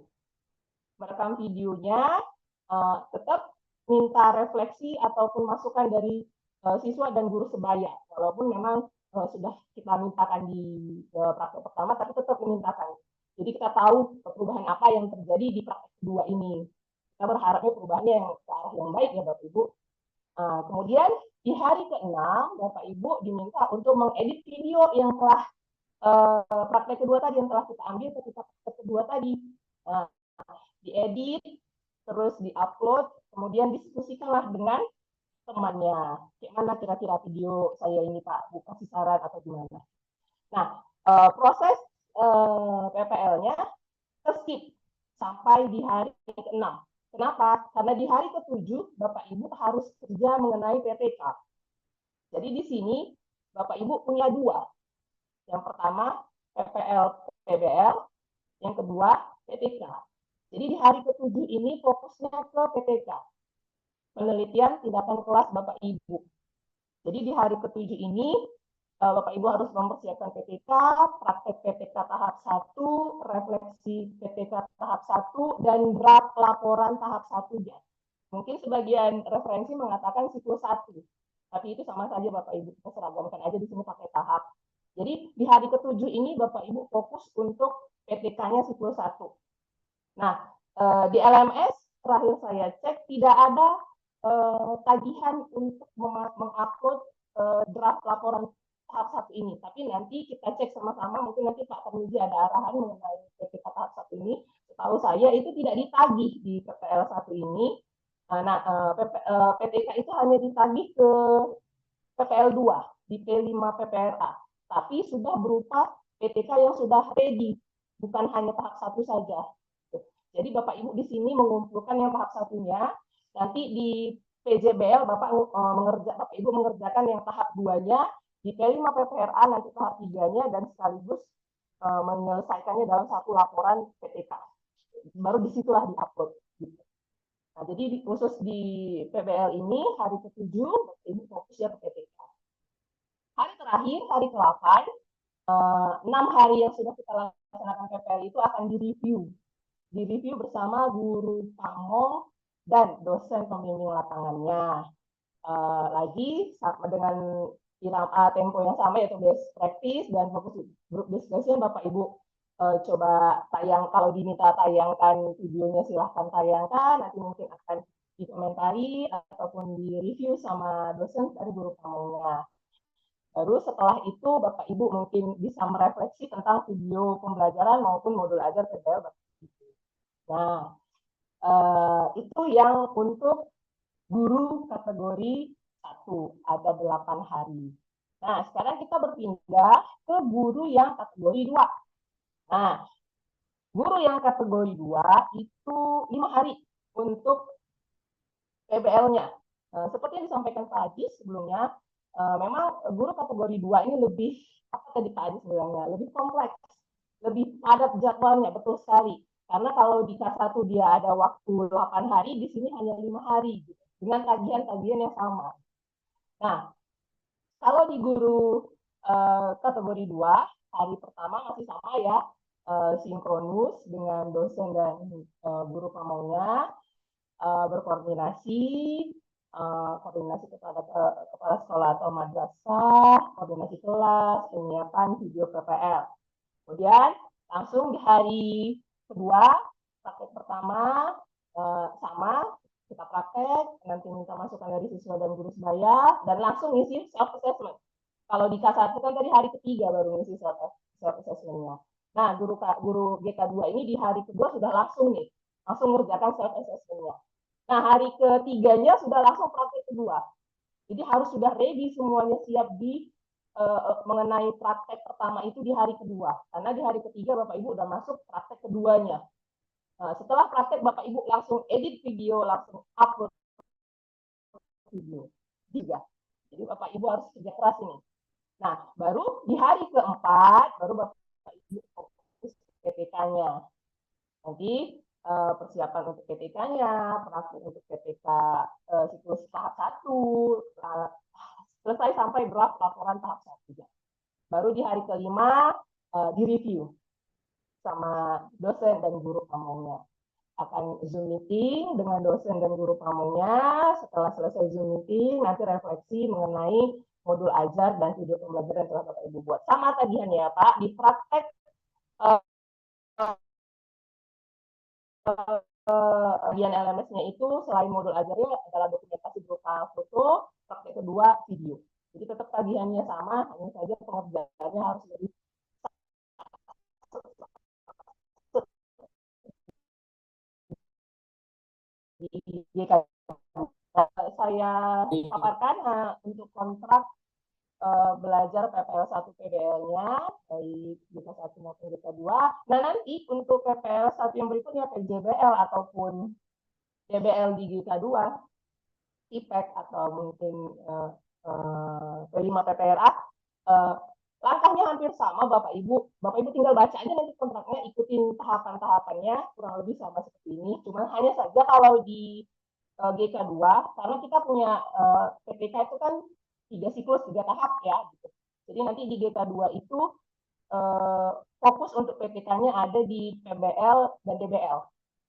Merekam videonya, tetap minta refleksi ataupun masukan dari siswa dan guru sebaya. Walaupun memang sudah kita mintakan di praktek pertama, tapi tetap dimintakan. Jadi kita tahu perubahan apa yang terjadi di praktek kedua ini. Kita berharapnya perubahannya yang ke arah yang baik ya Bapak Ibu. Kemudian di hari ke-6, Bapak Ibu diminta untuk mengedit video yang telah praktek kedua tadi, yang telah kita ambil ketika praktek kedua tadi. Diedit, terus diupload, kemudian diskusikanlah dengan temannya. Gimana kira-kira video saya ini Pak, Bu kasih saran atau gimana. Nah, proses PPL-nya skip sampai di hari ke-6. Kenapa? Karena di hari ke-7 Bapak Ibu harus kerja mengenai PPK. Jadi di sini Bapak Ibu punya dua. Yang pertama PPL PBL, yang kedua PPK. Jadi di hari ke-7 ini fokusnya ke PPK. Penelitian tindakan kelas Bapak Ibu. Jadi di hari ke-7 ini Bapak Ibu harus mempersiapkan PPK, praktek PPK tahap 1, refleksi PPK tahap 1, dan draft laporan tahap 1. Mungkin sebagian referensi mengatakan siklus 1, tapi itu sama saja Bapak Ibu, kita seragamkan aja di sini pakai tahap. Jadi di hari ke-7 ini Bapak Ibu fokus untuk PPK-nya siklus 1. Nah, di LMS terakhir saya cek tidak ada tagihan untuk mengupload draft laporan tahap 1 ini. Tapi nanti kita cek sama-sama, mungkin nanti Pak Tarmizi ada arahan mengenai PPK tahap 1 ini. Setahu saya itu tidak ditagih di PPL 1 ini. Nah, PPK itu hanya ditagih ke PPL 2 di P5 PPRA. Tapi sudah berupa PPK yang sudah ready, bukan hanya tahap 1 saja. Jadi Bapak Ibu di sini mengumpulkan yang tahap 1-nya, nanti di PJBL Bapak Ibu mengerjakan yang tahap 2-nya, di P5 PPRA nanti tahap 3-nya, dan sekaligus menyelesaikannya dalam satu laporan PPK. Baru disitulah di-upload. Gitu. Nah, jadi khusus di PBL ini, hari ke-7, Bapak Ibu fokus ya ke PPK. Hari terakhir, hari ke-8, 6 hari yang sudah kita laksanakan PPL itu akan direview bersama guru pamong dan dosen pembimbing lapangannya. Lagi sama dengan tempo yang sama, yaitu best practice dan fokus group discussion. Bapak Ibu coba tayang, kalau diminta tayangkan videonya silahkan tayangkan, nanti mungkin akan dikomentari ataupun direview sama dosen dari guru pamongnya. Baru setelah itu Bapak Ibu mungkin bisa merefleksi tentang video pembelajaran maupun modul ajar PBL. Nah, itu yang untuk guru kategori 1, ada 8 hari. Nah, sekarang kita berpindah ke guru yang kategori 2. Nah, guru yang kategori 2 itu 5 hari untuk PBL-nya. Seperti yang disampaikan Pak Haji sebelumnya, memang guru kategori 2 ini lebih, apa tadi Pak Haji sebenarnya, lebih kompleks, lebih padat jadwalnya, betul sekali. Karena kalau di K1 dia ada waktu 8 hari, di sini hanya 5 hari, gitu, dengan tagihan-tagihan yang sama. Nah, kalau di guru kategori 2, hari pertama masih sama ya, sinkronus dengan dosen dan guru pamongnya, berkoordinasi, koordinasi kepada kepala sekolah atau madrasah, koordinasi kelas, penyiapan video PPL. Kemudian langsung di hari kedua, praktek pertama sama, kita praktek, nanti minta masukan dari siswa dan guru sebaya, dan langsung ngisi self-assessment. Kalau di K1 kan tadi hari ketiga baru ngisi self-assessment-nya. Nah, guru GK2 ini di hari kedua sudah langsung ngerjakan self-assessment-nya. Nah, hari ketiganya sudah langsung praktek kedua. Jadi harus sudah ready semuanya, siap di mengenai praktek pertama itu di hari kedua. Karena di hari ketiga Bapak Ibu udah masuk praktek keduanya. Setelah praktek Bapak Ibu langsung edit video, langsung upload video. Jadi Bapak Ibu harus kerja keras ini. Nah, baru di hari keempat, baru Bapak Ibu fokus PPK-nya. Nanti persiapan untuk PTK-nya, praktik untuk PTK siklus tahap 1, selesai sampai draft laporan tahap 1. Baru di hari kelima direview sama dosen dan guru pamongnya. Akan Zoom meeting dengan dosen dan guru pamongnya. Setelah selesai Zoom meeting, nanti refleksi mengenai modul ajar dan video pembelajaran yang telah Bapak Ibu buat. Sama tagihan ya Pak, di praktek bagian LMS-nya itu selain modul ajarnya adalah dokumentasi berupa foto, praktek kedua video. Jadi tetap tagihannya sama, hanya saja pengerjaannya harus lebih saya paparkan untuk kontrak belajar PPL 1 PBL-nya baik GK 1 maupun GK 2. Nah nanti untuk PPL 1 yang berikutnya PJBL ataupun PBL di GK 2 IPEK atau mungkin P5 PPRA langkahnya hampir sama Bapak Ibu. Bapak Ibu tinggal baca aja nanti kontraknya, ikutin tahapan-tahapannya kurang lebih sama seperti ini. Cuman hanya saja kalau di GK 2 karena kita punya PPK itu kan 3 siklus 3 tahap ya gitu. Jadi nanti di GK 2 itu fokus untuk PPK-nya ada di PBL dan DBL.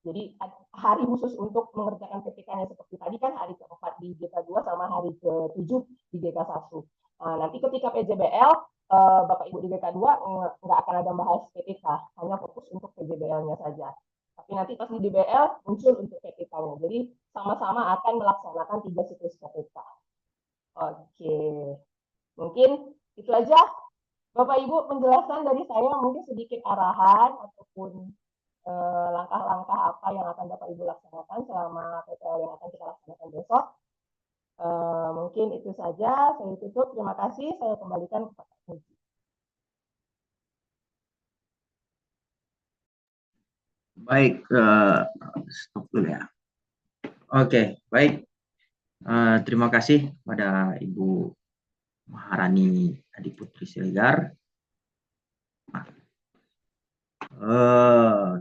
Jadi hari khusus untuk mengerjakan PPK-nya seperti tadi kan hari ke-4 di GK 2 sama hari ke-7 di GK 1. Nah, nanti ketika PJBL Bapak Ibu di GK 2 nggak akan ada bahas PPK, hanya fokus untuk PJBL-nya saja. Tapi nanti pas di DBL muncul untuk PPK-nya. Jadi sama-sama akan melaksanakan 3 siklus PPK. Oke, mungkin itu aja Bapak Ibu penjelasan dari saya, mungkin sedikit arahan ataupun langkah-langkah apa yang akan Bapak Ibu laksanakan selama PPL yang akan kita laksanakan besok. Mungkin itu saja, saya tutup. Terima kasih, saya kembalikan kepada Puji. Baik, stop dulu ya. Oke, baik. Terima kasih pada Ibu Maharani Adiputri Siregar.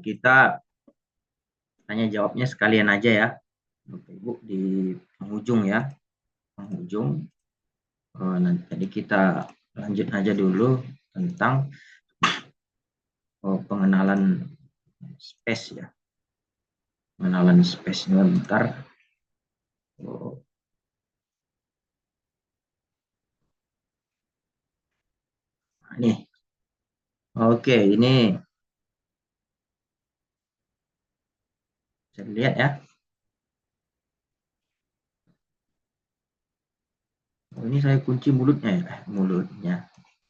Kita tanya jawabnya sekalian aja ya, Bapak Ibu di penghujung ya, penghujung. Nanti tadi kita lanjut aja dulu tentang pengenalan space ya, pengenalan space-nya bentar. Nih, oke, ini bisa dilihat ya. Ini saya kunci mulutnya ya,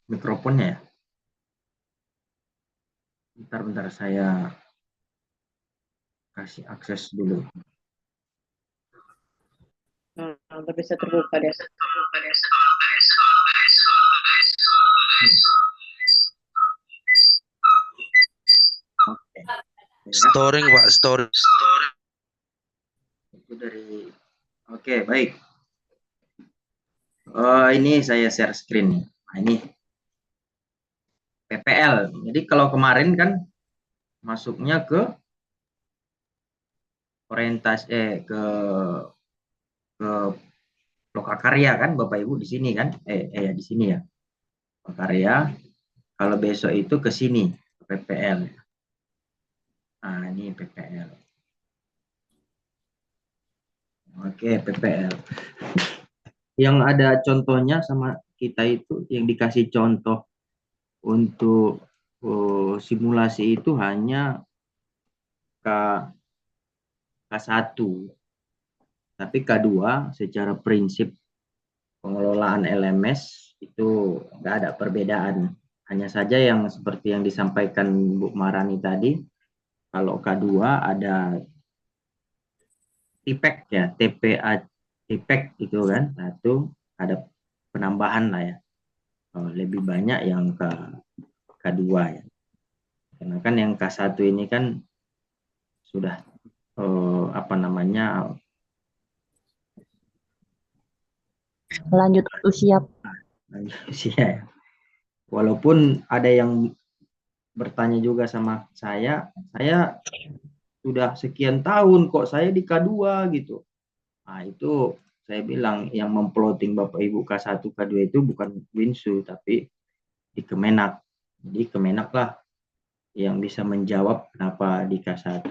mikrofonnya ya. Bentar saya kasih akses dulu. Nggak bisa terbuka deh. Oke. Storing Pak, storing. Itu dari. Oke, baik. Ini saya share screen nih. Nah, ini PPL. Jadi kalau kemarin kan masuknya ke orientasi ke lokakarya kan Bapak Ibu di sini kan? Di sini ya. Lokakarya. Kalau besok itu ke sini, ke PPL. Nah, ini PPL. Oke, PPL. Yang ada contohnya sama kita itu, yang dikasih contoh untuk simulasi itu hanya K1. Tapi K2 secara prinsip pengelolaan LMS itu nggak ada perbedaan. Hanya saja yang seperti yang disampaikan Bu Marani tadi, kalau K2 ada TPEC ya, TPA TPEC itu kan, satu ada penambahan lah ya, lebih banyak yang ke K2 ya. Karena kan yang K1 ini kan sudah lanjut usia. Ya. Walaupun ada yang bertanya juga sama saya sudah sekian tahun kok saya di K2 gitu. Nah, itu saya bilang yang memploting Bapak Ibu K1, K2 itu bukan Winsu, tapi di Kemenak. Jadi Kemenak lah yang bisa menjawab kenapa di K1,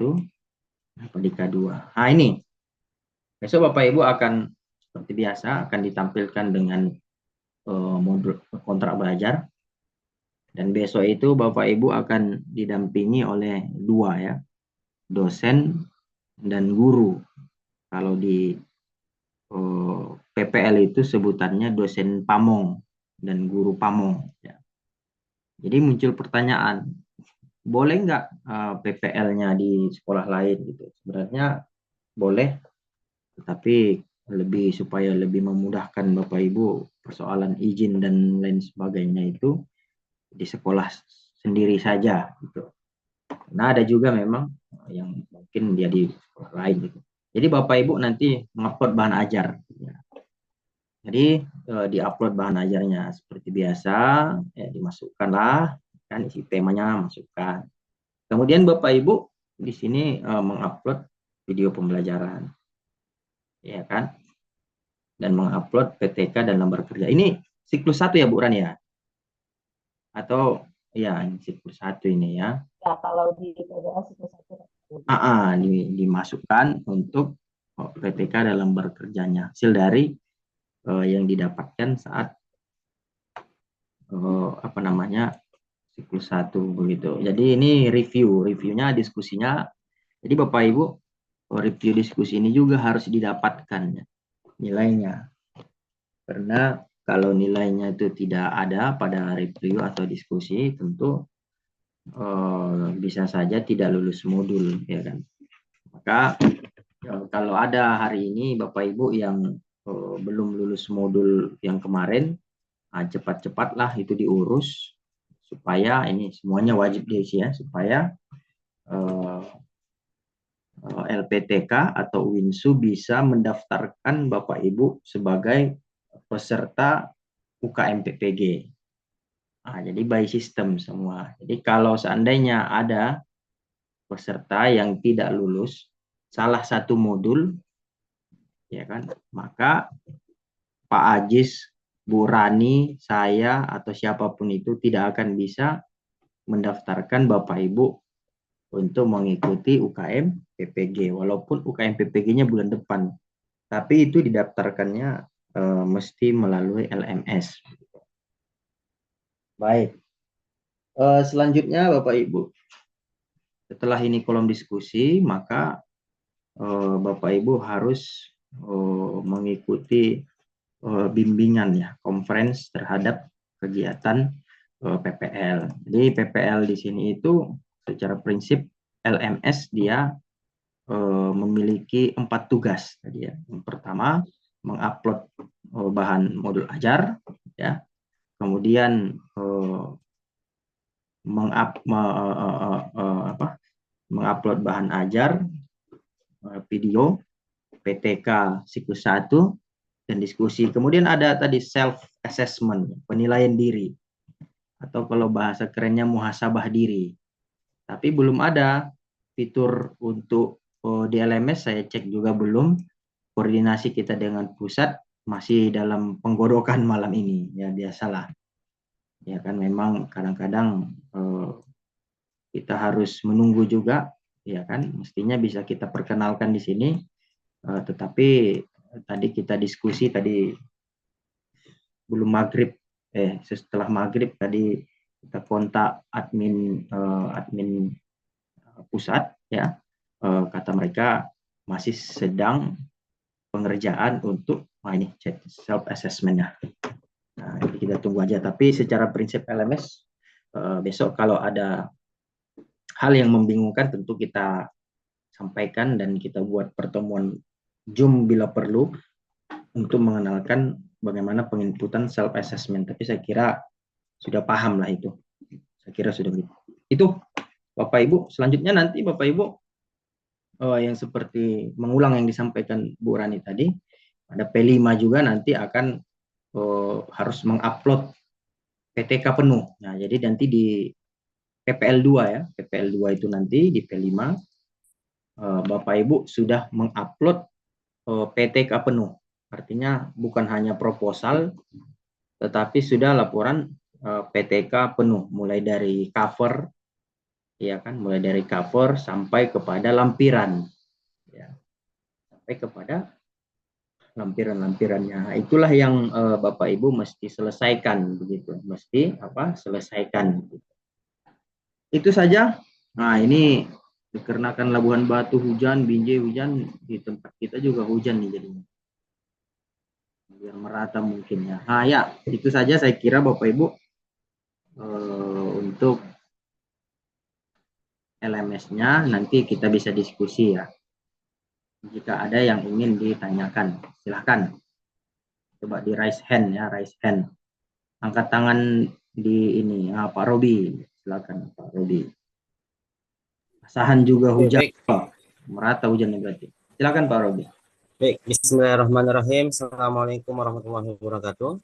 kenapa di K2. Nah, ini besok Bapak Ibu akan seperti biasa akan ditampilkan dengan modul kontrak belajar. Dan besok itu Bapak Ibu akan didampingi oleh 2 ya, dosen dan guru. Kalau di PPL itu sebutannya dosen pamong dan guru pamong. Ya. Jadi muncul pertanyaan, boleh nggak PPL-nya di sekolah lain gitu? Sebenarnya boleh, tetapi supaya lebih memudahkan Bapak Ibu persoalan izin dan lain sebagainya itu di sekolah sendiri saja gitu. Nah, ada juga memang yang mungkin dia di sekolah lain gitu. Jadi Bapak Ibu nanti mengupload bahan ajar. Ya. Jadi diupload bahan ajarnya seperti biasa, ya, dimasukkanlah, kan isi temanya masukkan. Kemudian Bapak Ibu di sini mengupload video pembelajaran, ya kan? Dan mengupload PTK dan lembar kerja. Ini siklus 1 ya Bu Rani ya? Atau ya ini siklus 1 ini ya? Ya, kalau di PBL siklus 1. Dimasukkan untuk PTK dan lembar kerjanya. Hasil dari yang didapatkan saat siklus 1 begitu. Jadi ini reviewnya, diskusinya. Jadi Bapak Ibu review diskusi ini juga harus didapatkan ya, nilainya. Karena kalau nilainya itu tidak ada pada review atau diskusi, tentu bisa saja tidak lulus modul, ya kan. Maka kalau ada hari ini Bapak Ibu yang belum lulus modul yang kemarin, cepat-cepatlah itu diurus supaya ini semuanya wajib diisi ya, supaya LPTK atau Winsu bisa mendaftarkan Bapak Ibu sebagai peserta UKM PPG. Nah, jadi by system semua. Jadi kalau seandainya ada peserta yang tidak lulus salah satu modul, ya kan, maka Pak Ajis, Bu Rani, saya atau siapapun itu tidak akan bisa mendaftarkan Bapak Ibu untuk mengikuti UKM PPG, walaupun UKM PPG-nya bulan depan, tapi itu didaftarkannya mesti melalui LMS. Baik, selanjutnya Bapak Ibu, setelah ini kolom diskusi, maka Bapak Ibu harus mengikuti bimbingan ya, conference terhadap kegiatan PPL. Jadi PPL di sini itu secara prinsip LMS dia memiliki 4 tugas tadi ya. Yang pertama, mengupload bahan modul ajar ya. Kemudian mengupload bahan ajar, video, PTK siklus 1 dan diskusi. Kemudian ada tadi self assessment, penilaian diri. Atau kalau bahasa kerennya muhasabah diri. Tapi belum ada fitur untuk di LMS, saya cek juga belum. Koordinasi kita dengan pusat masih dalam penggodokan malam ini, ya biasalah. Ya kan memang kadang-kadang kita harus menunggu juga, ya kan. Mestinya bisa kita perkenalkan di sini, tetapi tadi kita diskusi tadi belum maghrib, setelah maghrib tadi kita kontak admin pusat ya, kata mereka masih sedang pengerjaan untuk ini self assessment-nya. Nah, jadi kita tunggu aja. Tapi secara prinsip LMS besok kalau ada hal yang membingungkan tentu kita sampaikan dan kita buat pertemuan Zoom bila perlu untuk mengenalkan bagaimana penginputan self assessment. Tapi saya kira sudah paham lah itu. Saya kira sudah gitu. Itu Bapak Ibu. Selanjutnya nanti Bapak Ibu yang seperti mengulang yang disampaikan Bu Rani tadi, ada P5 juga nanti akan harus mengupload PTK penuh. Nah, jadi nanti di PPL 2 ya, PPL 2 itu nanti di P5 Bapak Ibu sudah mengupload PTK penuh. Artinya bukan hanya proposal, tetapi sudah laporan PTK penuh, mulai dari cover, ya kan, mulai dari cover sampai kepada lampiran, ya, sampai kepada lampiran-lampirannya. Itulah yang Bapak Ibu mesti selesaikan, begitu, mesti selesaikan. Itu saja. Nah, ini dikarenakan Labuhan Batu hujan, Binjai hujan, di tempat kita juga hujan nih jadinya. Biar merata mungkin ya. Nah ya, itu saja saya kira Bapak Ibu untuk LMS-nya. Nanti kita bisa diskusi ya. Jika ada yang ingin ditanyakan, silahkan. Coba di raise hand ya, raise hand. Angkat tangan di ini, Pak Robi. Silakan Pak Robi. Asahan juga hujan. Merata hujannya berarti. Silakan Pak Robi. Baik, bismillahirrahmanirrahim. Assalamualaikum warahmatullahi wabarakatuh.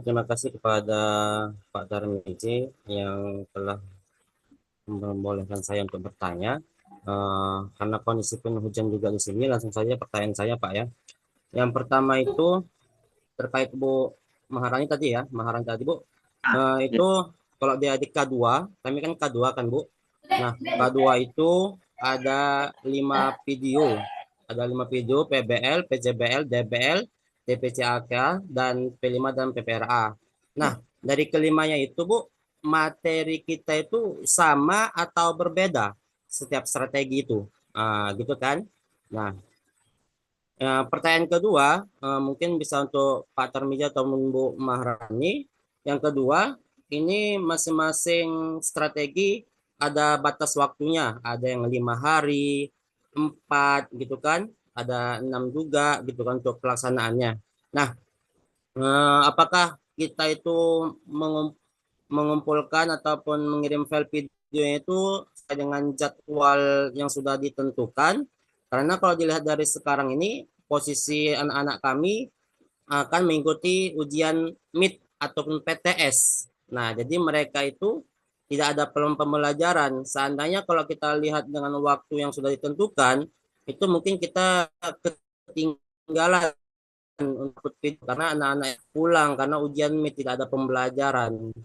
Terima kasih kepada Pak Tarmizi yang telah membolehkan saya untuk bertanya. Karena kondisi penuh hujan juga di sini, langsung saja pertanyaan saya, Pak ya. Yang pertama itu terkait Bu Maharani tadi ya, Bu. Itu kalau dia di K2, kami kan K2 kan Bu. Nah, K2 itu ada 5 video. Ada 5 video PBL, PJBL, DBL, DPCAK, dan P5 dan PPRA. Nah, dari kelimanya itu Bu, materi kita itu sama atau berbeda setiap strategi itu. Gitu kan? Nah, pertanyaan kedua, mungkin bisa untuk Pak Tarmizi atau Bu Maharani. Yang kedua, ini masing-masing strategi ada batas waktunya, ada yang 5 hari, 4 gitu kan, ada 6 juga gitu kan untuk pelaksanaannya. Nah, apakah kita itu mengumpulkan ataupun mengirim file videonya itu dengan jadwal yang sudah ditentukan? Karena kalau dilihat dari sekarang ini, posisi anak-anak kami akan mengikuti ujian MIT ataupun PTS. Nah, jadi mereka itu tidak ada pembelajaran. Seandainya kalau kita lihat dengan waktu yang sudah ditentukan, itu mungkin kita ketinggalan untuk karena anak-anak pulang karena ujian MIT tidak ada pembelajaran.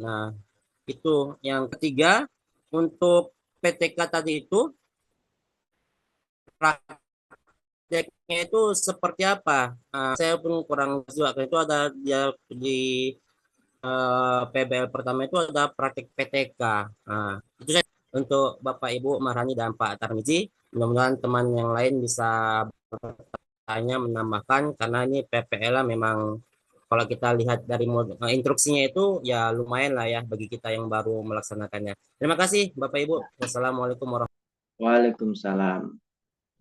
Nah, itu yang ketiga. Untuk PTK tadi itu prakteknya itu seperti apa? Saya pun kurang juga. Itu ada di PBL pertama itu ada praktik PTK. Itu saja untuk Bapak Ibu Maharani dan Pak Tarmizi. Mudah-mudahan teman yang lain bisa bertanya menambahkan karena ini PPL memang kalau kita lihat dari instruksinya itu ya lumayan lah ya bagi kita yang baru melaksanakannya. Terima kasih Bapak Ibu. Wassalamualaikum warahmatullahi wabarakatuh. Waalaikumsalam.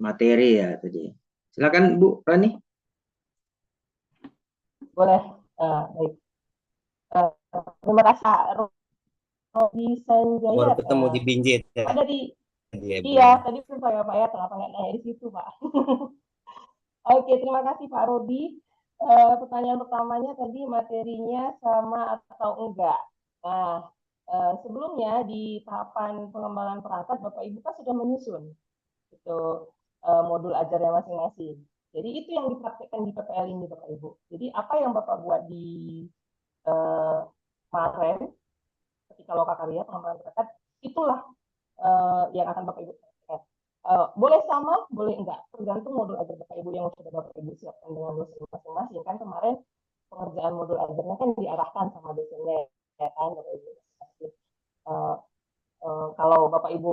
Materi ya tadi. Silakan Bu Rani. Boleh. Baik. Terima kasih Robi Sanjaya. Baru ketemu di Binjai. Ada di iya, tadi pun Pak ya, kenapa nggak nanya di situ Pak? Oke, terima kasih Pak Robi. Pertanyaan pertamanya tadi materinya sama atau enggak. Nah, sebelumnya di tahapan pengembangan perangkat Bapak Ibu kan sudah menyusun itu modul ajarnya masing-masing. Jadi itu yang dipraktikkan di PPL ini Bapak Ibu. Jadi apa yang Bapak buat di kemarin ketika loka karya pengembangan perangkat itulah yang akan Bapak Ibu praktikkan. Boleh sama, boleh enggak, tergantung modul ajar Bapak Ibu yang sudah Bapak Ibu siapkan dengan dosen masing-masing. Kan kemarin pengerjaan modul ajarnya kan diarahkan sama dosennya, ya kan Bapak Ibu. Kalau Bapak Ibu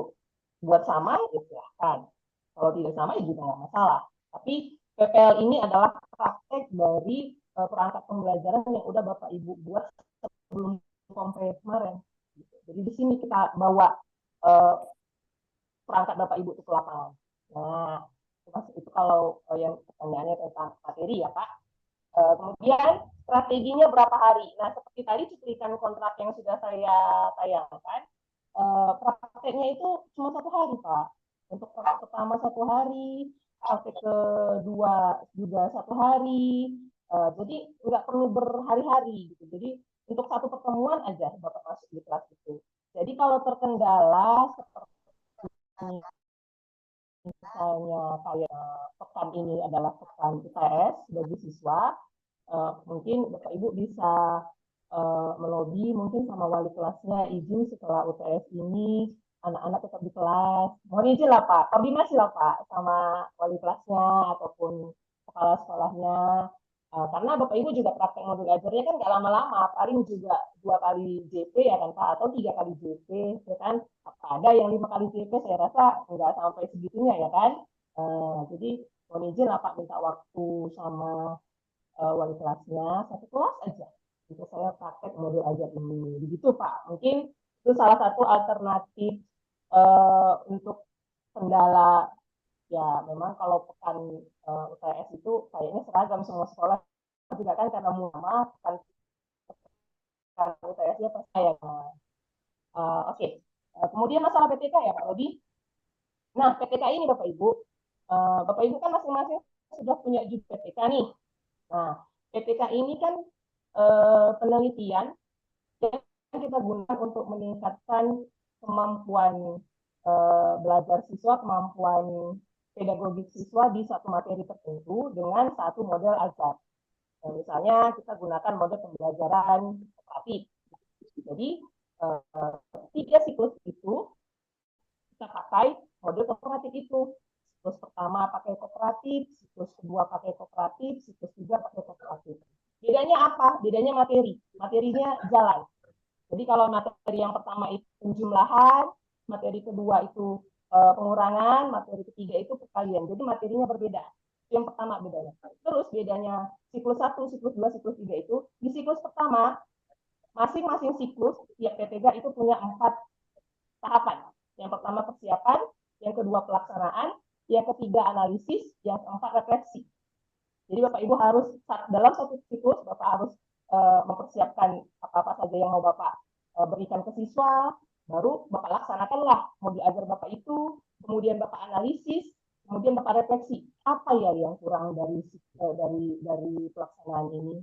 buat sama, ya silahkan. Kalau tidak sama, ya juga nggak masalah. Tapi PPL ini adalah praktek dari perangkat pembelajaran yang udah Bapak Ibu buat sebelum sampai kemarin. Jadi di sini kita bawa perangkat Bapak Ibu itu ke lapangan. Nah, itu kalau yang pertanyaannya tentang materi ya Pak. Kemudian strateginya berapa hari? Nah, seperti tadi cuplikan kontrak yang sudah saya tayangkan, prakteknya itu cuma 1 hari Pak. Untuk praktek pertama 1 hari, praktek kedua juga 1 hari. Jadi nggak perlu berhari-hari gitu. Jadi untuk satu pertemuan aja Bapak masuk di kelas itu. Jadi kalau terkendala seperti misalnya kayak pekan ini adalah pekan UTS bagi siswa, mungkin Bapak Ibu bisa melobi mungkin sama wali kelasnya izin setelah UTS ini anak-anak tetap di kelas. Mohon izin lah Pak, koordinasi lah Pak sama wali kelasnya ataupun kepala sekolahnya. Karena Bapak Ibu juga praktek modul ajarnya kan nggak lama-lama, paling juga 2 kali JP ya kan Pak, atau 3 kali JP, ya kan. Ada yang 5 kali JP, saya rasa nggak sampai segitunya ya kan. Jadi mohon izin lah Pak minta waktu sama wali kelasnya, satu kelas aja untuk saya praktek modul ajar ini. Begitu Pak, mungkin itu salah satu alternatif untuk kendala. Ya memang kalau pekan UTS itu kayaknya seragam semua sekolah juga kan, karena muama pekan UTS-nya percaya. Oke. Kemudian masalah PTK ya Pak Rodi. Nah PTK ini Bapak Ibu kan masing-masing sudah punya juga PTK nih. Nah PTK ini kan penelitian yang kita gunakan untuk meningkatkan kemampuan belajar siswa, kemampuan pedagogik siswa di satu materi tertentu dengan satu model ajar. Nah, misalnya kita gunakan model pembelajaran kooperatif. Jadi 3 siklus itu kita pakai model kooperatif itu. Siklus pertama pakai kooperatif, siklus kedua pakai kooperatif, siklus 3 pakai kooperatif. Bedanya apa? Bedanya materi. Materinya jalan. Jadi kalau materi yang pertama itu penjumlahan, materi kedua itu pengurangan, materi ketiga itu perkalian. Jadi materinya berbeda. Yang pertama bedanya. Terus bedanya siklus 1, siklus 2, siklus 3 itu, di siklus pertama, masing-masing siklus, tiap PTK itu punya 4 tahapan. Yang pertama persiapan, yang kedua pelaksanaan, yang ketiga analisis, yang keempat refleksi. Jadi Bapak Ibu harus dalam satu siklus Bapak harus mempersiapkan apa-apa saja yang mau Bapak berikan ke siswa, baru Bapak laksanakanlah modul ajar Bapak itu, kemudian Bapak analisis, kemudian Bapak refleksi apa ya yang kurang dari pelaksanaan ini.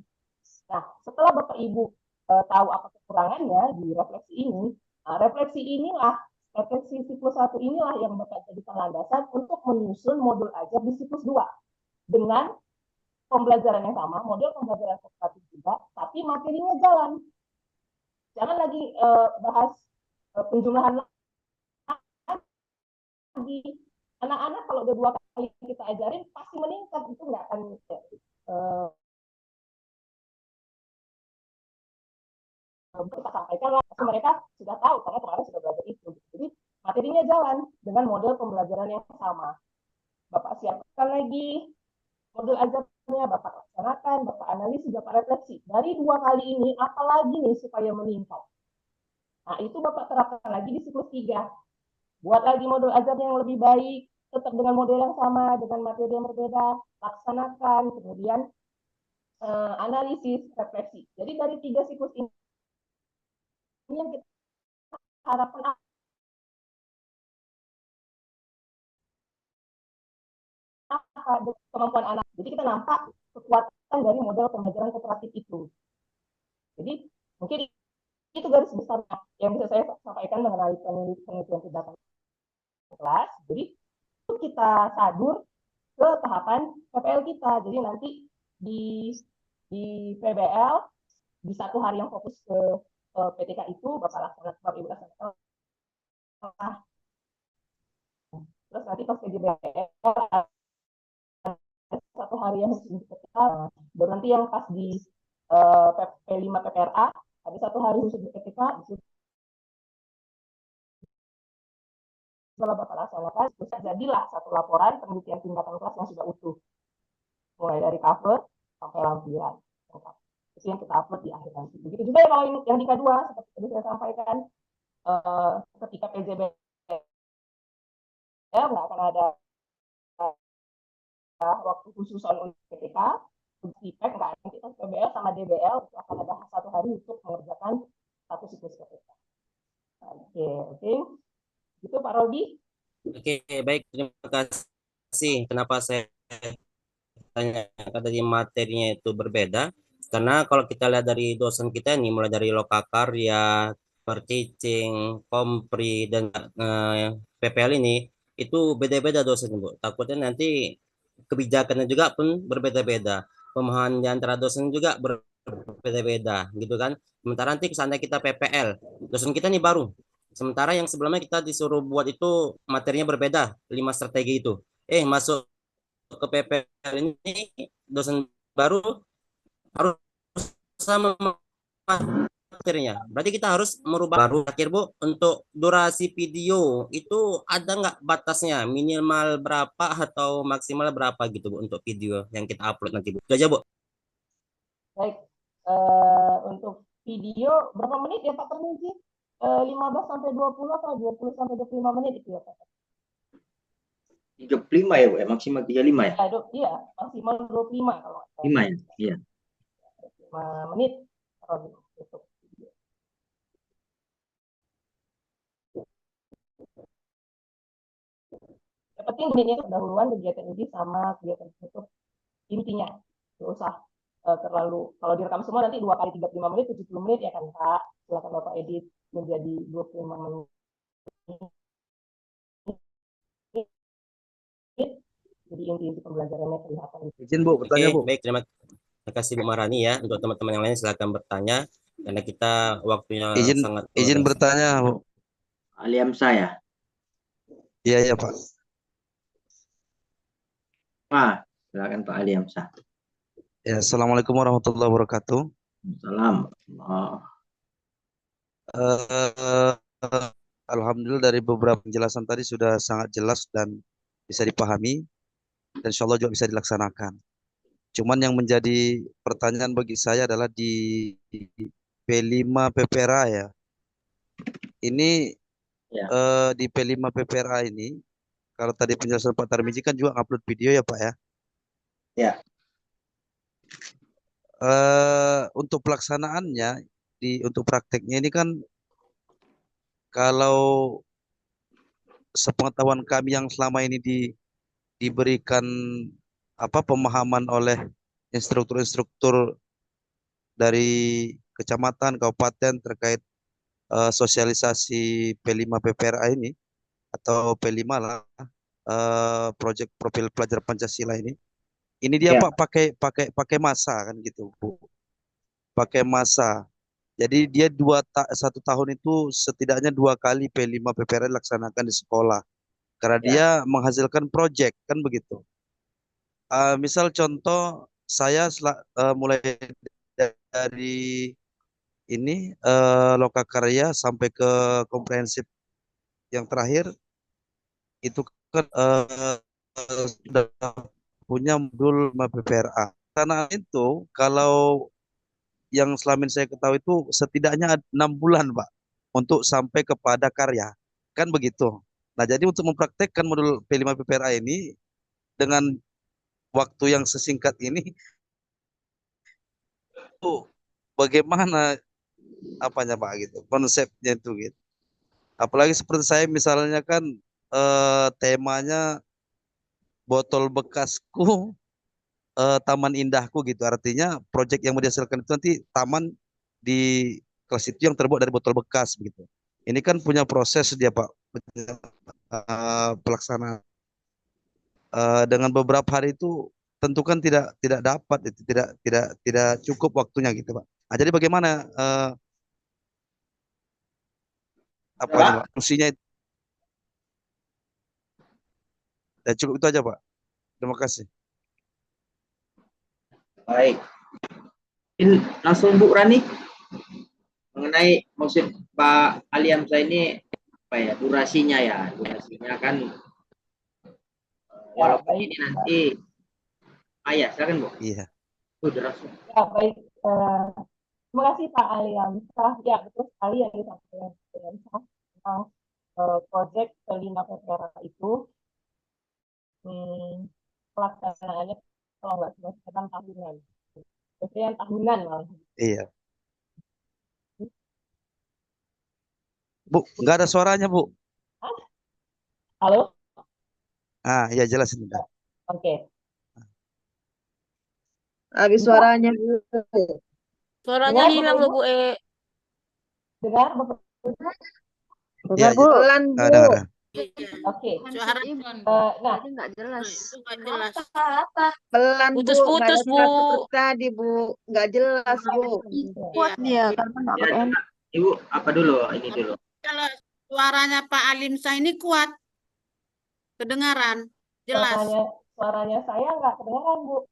Nah setelah Bapak Ibu tahu apa kekurangannya di refleksi ini, refleksi inilah, refleksi siklus 1 inilah yang Bapak jadikan landasan untuk menyusun modul ajar di siklus 2 dengan pembelajaran yang sama, model pembelajaran kooperatif juga, tapi materinya jalan. Jangan lagi bahas penjumlahan lagi. Anak-anak kalau udah 2 kali kita ajarin pasti meningkat, itu nggak akan kita sampaikan lah, mereka sudah tahu karena kemarin sudah belajar itu. Jadi materinya jalan dengan model pembelajaran yang sama. Bapak siapkan lagi modul ajarnya, Bapak laksanakan, Bapak analisis, Bapak refleksi. Dari 2 kali ini, apalagi nih supaya meningkat. Nah, itu Bapak terapkan lagi di siklus 3. Buat lagi modul ajar yang lebih baik, tetap dengan model yang sama, dengan materi yang berbeda, laksanakan, kemudian analisis, refleksi. Jadi dari 3 siklus ini yang kita harapkan apa kemampuan anak. Jadi kita nampak kekuatan dari model pembelajaran kooperatif itu. Jadi mungkin itu garis besarnya yang bisa saya sampaikan mengenai penelitian tindakan kelas. Jadi itu kita sadur ke tahapan PPL kita. Jadi nanti di PBL di 1 hari yang fokus ke PTK itu Bapak laksanakan, Bapak Ibu laksanakan. Terus nanti pas PJBL 1 hari yang khusus untuk PTK, baru nanti yang pas di P5 PPRA ada 1 hari khusus untuk PTK. Setelah Bapak laksanakan, bisa jadilah 1 laporan penelitian tingkatan kelas yang sudah utuh, mulai dari cover sampai lampiran. Itu yang kita upload di akhir nanti. Begitu juga ya kalau yang di K2, seperti tadi saya sampaikan, ketika PJBL nggak akan ada waktu khususan untuk PTK, untuk IPEK nggak ada, kita PBL sama DBL itu akan ada 1 hari untuk mengerjakan 1 siklus PTK. Oke. Itu Pak Rodi. Oke, baik, terima kasih. Kenapa saya tanya tadi materinya itu berbeda? Karena kalau kita lihat dari dosen kita ini, mulai dari lokakarya, percicing, kompri, dan PPL ini, itu beda-beda dosen, Bu. Takutnya nanti kebijakannya juga pun berbeda-beda. Pemahaman di antara dosen juga berbeda-beda, gitu kan. Sementara nanti seandainya kita PPL, dosen kita nih baru. Sementara yang sebelumnya kita disuruh buat itu materinya berbeda, 5 strategi itu. Masuk ke PPL ini dosen baru harus sama materinya. Berarti kita harus merubah. Baru terakhir Bu, untuk durasi video itu ada nggak batasnya? Minimal berapa atau maksimal berapa gitu Bu untuk video yang kita upload nanti Bu? Itu aja Bu. Baik, untuk video berapa menit ya Pak Termizi? 15 sampai 20 atau 20 sampai 25 menit itu ya Pak? 35 ya Bu, ya? Maksimal 35 ya? Iya, maksimal 25 kalau 5 ya? Iya. 5 menit kalau untuk video. Yang penting menitnya pendahuluan kegiatan ini sama kegiatan tutup intinya. Nggak usah terlalu, kalau direkam semua nanti 2 kali 35 menit, 70 menit ya kan Pak. Silakan Bapak edit menjadi 25 menit. Jadi inti pembelajarannya kelihatan. Izin Bu, bertanya Bu. Baik, terima kasih Bu Marani ya. Untuk teman-teman yang lain silakan bertanya karena kita waktunya sangat izin bertanya Bu. Aliam saya. Iya Pak. Pak, silakan Pak Aliam saya. Ya, Assalamualaikum warahmatullahi wabarakatuh. Salam. Alhamdulillah dari beberapa penjelasan tadi sudah sangat jelas dan bisa dipahami dan insya Allah juga bisa dilaksanakan. Cuman yang menjadi pertanyaan bagi saya adalah di P5 PPRA ya. Ini di P5 PPRA ini, kalau tadi penjelasan Pak Tarmizi kan juga upload video ya Pak ya? Ya. Untuk pelaksanaannya, untuk prakteknya ini kan, kalau sepengetahuan kami yang selama ini diberikan pemahaman oleh instruktur-instruktur dari kecamatan, kabupaten terkait sosialisasi P5 PPRA ini atau P5 lah, proyek profil pelajar Pancasila ini dia Pak pakai masa kan gitu Bu, pakai masa. Jadi dia 1 tahun itu setidaknya 2 kali P5 PPRA dilaksanakan di sekolah karena dia menghasilkan proyek kan begitu. Misal contoh saya mulai dari ini lokakarya sampai ke komprehensif yang terakhir itu kan sudah punya modul PPRA. Karena itu kalau yang selama ini saya ketahui itu setidaknya 6 bulan Pak untuk sampai kepada karya kan begitu. Nah jadi untuk mempraktekkan modul P5 PPRA ini dengan waktu yang sesingkat ini itu bagaimana apanya Pak gitu, konsepnya itu gitu. Apalagi seperti saya misalnya kan temanya botol bekasku taman indahku gitu. Artinya proyek yang mau dihasilkan itu nanti taman di kelas itu yang terbuat dari botol bekas begitu. Ini kan punya proses dia Pak pelaksanaan. Dengan beberapa hari itu tentu kan tidak dapat itu tidak cukup waktunya gitu Pak. Nah, jadi bagaimana fungsinya itu? Ya, cukup itu aja Pak. Terima kasih. Baik. Langsung Bu Rani mengenai maksud Pak Aliam saya ini apa ya, durasinya kan walaupun ini nanti silakan Bu. Iya. Durasi. Ya baik, terima kasih Pak Aliamsah. Ya betul sekali yang disampaikan tentang proyek P5 PPRA itu pelaksanaannya kalau nggak salah tahunan. Biasanya tahunan malah. Iya. Bu, nggak ada suaranya Bu. Halo? Ya jelas ini. Oke. Habis suaranya Bu. Suaranya Dengar, hilang loh, Bu Dengar, Bapak? Dengar, Bu. Pelan Bu. Ada. Oke. Suara Nah, nggak jelas. itu nggak jelas. apa? Pelan Bu. Nggak ada Putus-putus, Bu. suara seperti tadi Bu. Nggak jelas Bu. Kuat dia karena nggak Ya, pakai Ibu, apa dulu? Ini dulu. Kalau suaranya Pak Alimsa ini kuat, kedengaran, jelas. Suaranya saya nggak kedengaran, Bu.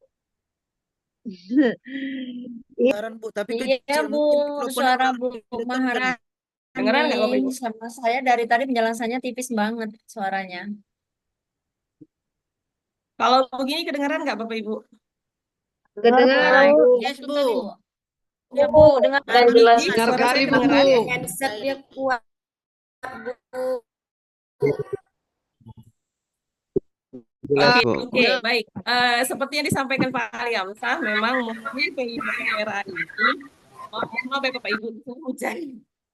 Kedengaran Bu, tapi Iya, kecil. Bu, Mungkin mikrofonnya suara kurang Bu kedeketan Maharani kali. Dengeran nggak Bapak Ibu? sama saya dari tadi penjelasannya tipis banget suaranya. Kalau begini kedengeran nggak Bapak Ibu? Kedengaran Bu. Yes, Bu. Ya, Bu, dengar Nah, jelas. dengar Suara kali, saya Bu. kedengeran. Headsetnya kuat, Bu. Jelas, Oke, Bu. oke, baik. Seperti yang disampaikan Pak Aliamsah, memang mungkin PIPRA ini, maaf ya Bapak Ibu,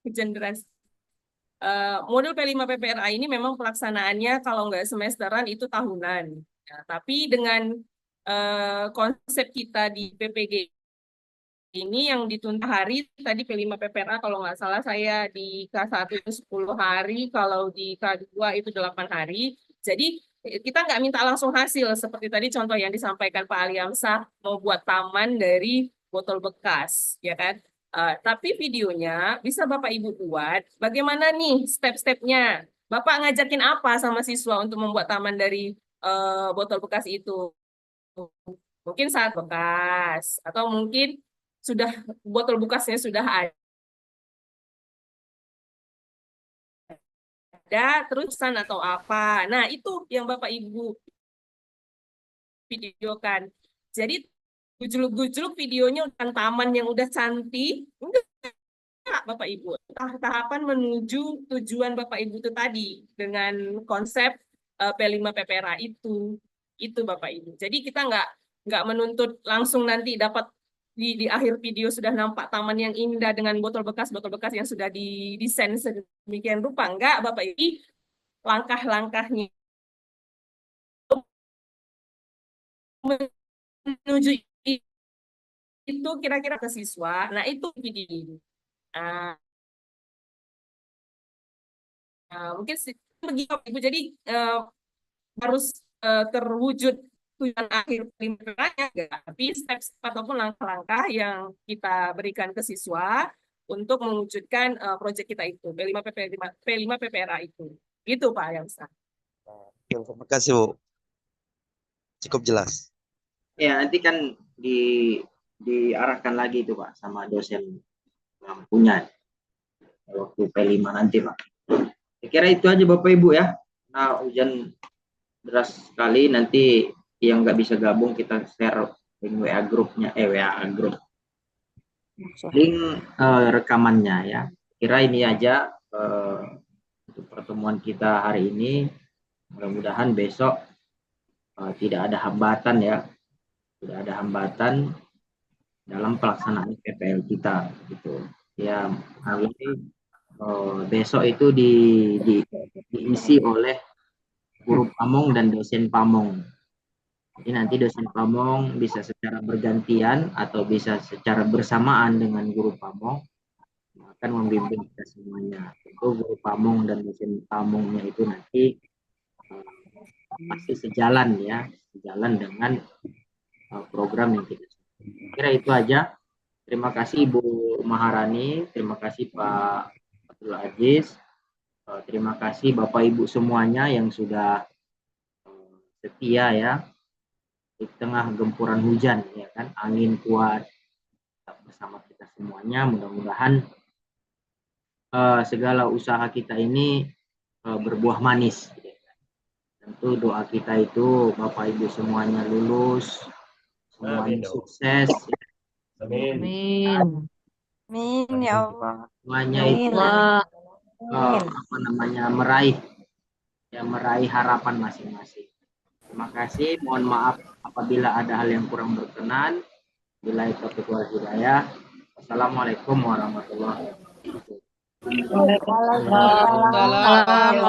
hujan deras. Modul P5 PPRA ini memang pelaksanaannya kalau nggak semesteran itu tahunan. Ya, tapi dengan konsep kita di PPG ini yang dituntut hari, tadi P5 PPRA kalau nggak salah saya di K1 itu 10 hari, kalau di K2 itu 8 hari. Jadi kita nggak minta langsung hasil, seperti tadi contoh yang disampaikan Pak Aliamsah, mau buat taman dari botol bekas, ya kan? Tapi videonya bisa Bapak Ibu buat, bagaimana nih step-stepnya? Bapak ngajakin apa sama siswa untuk membuat taman dari botol bekas itu? Mungkin saat bekas, atau mungkin sudah botol bekasnya sudah ada terusan atau apa. Nah, itu yang Bapak Ibu videokan. Jadi gujluk-gujluk videonya tentang taman yang udah cantik, enggak Bapak Ibu. Tahapan menuju tujuan Bapak Ibu itu tadi dengan konsep P5 PPRA itu Bapak Ibu. Jadi kita nggak menuntut langsung nanti dapat di akhir video sudah nampak taman yang indah dengan botol bekas yang sudah didesain sedemikian rupa. Enggak, Bapak Ibu, langkah-langkahnya menuju itu kira-kira ke siswa. Nah, itu video. Mungkin begitu, Ibu. Jadi harus terwujud tujuan akhir PPRA-nya, tapi step-step ataupun langkah-langkah yang kita berikan ke siswa untuk mewujudkan proyek kita itu, P5 PPRA itu. Gitu Pak Aliamsah. Terima kasih Bu. Cukup jelas. Ya, nanti kan diarahkan lagi itu Pak sama dosen yang punya waktu P5 nanti Pak. Saya kira itu aja Bapak Ibu ya. Nah, hujan deras sekali, nanti yang nggak bisa gabung kita share link WA grupnya, WA grup. Link rekamannya ya. Kira ini aja untuk pertemuan kita hari ini. Mudah-mudahan besok tidak ada hambatan ya. Tidak ada hambatan dalam pelaksanaan PPL kita gitu. Ya, besok itu diisi oleh guru pamong dan dosen pamong. Jadi nanti dosen pamong bisa secara bergantian atau bisa secara bersamaan dengan guru pamong akan membimbing kita semuanya. Tentu guru pamong dan dosen pamongnya itu nanti pasti sejalan ya, sejalan dengan program yang kita. Kira itu aja. Terima kasih Ibu Maharani, terima kasih Pak Abdul Aziz, terima kasih Bapak Ibu semuanya yang sudah setia ya di tengah gempuran hujan ya kan, angin kuat bersama kita semuanya. Mudah-mudahan segala usaha kita ini berbuah manis ya kan? Tentu doa kita itu Bapak Ibu semuanya lulus, semuanya sukses ya. Amin. Amin ya Allah. Semuanya itu apa namanya meraih harapan masing-masing. Terima kasih, mohon maaf apabila ada hal yang kurang berkenan. Billahi taufiq wal hidayah. Assalamualaikum warahmatullahi wabarakatuh. Waalaikumsalam.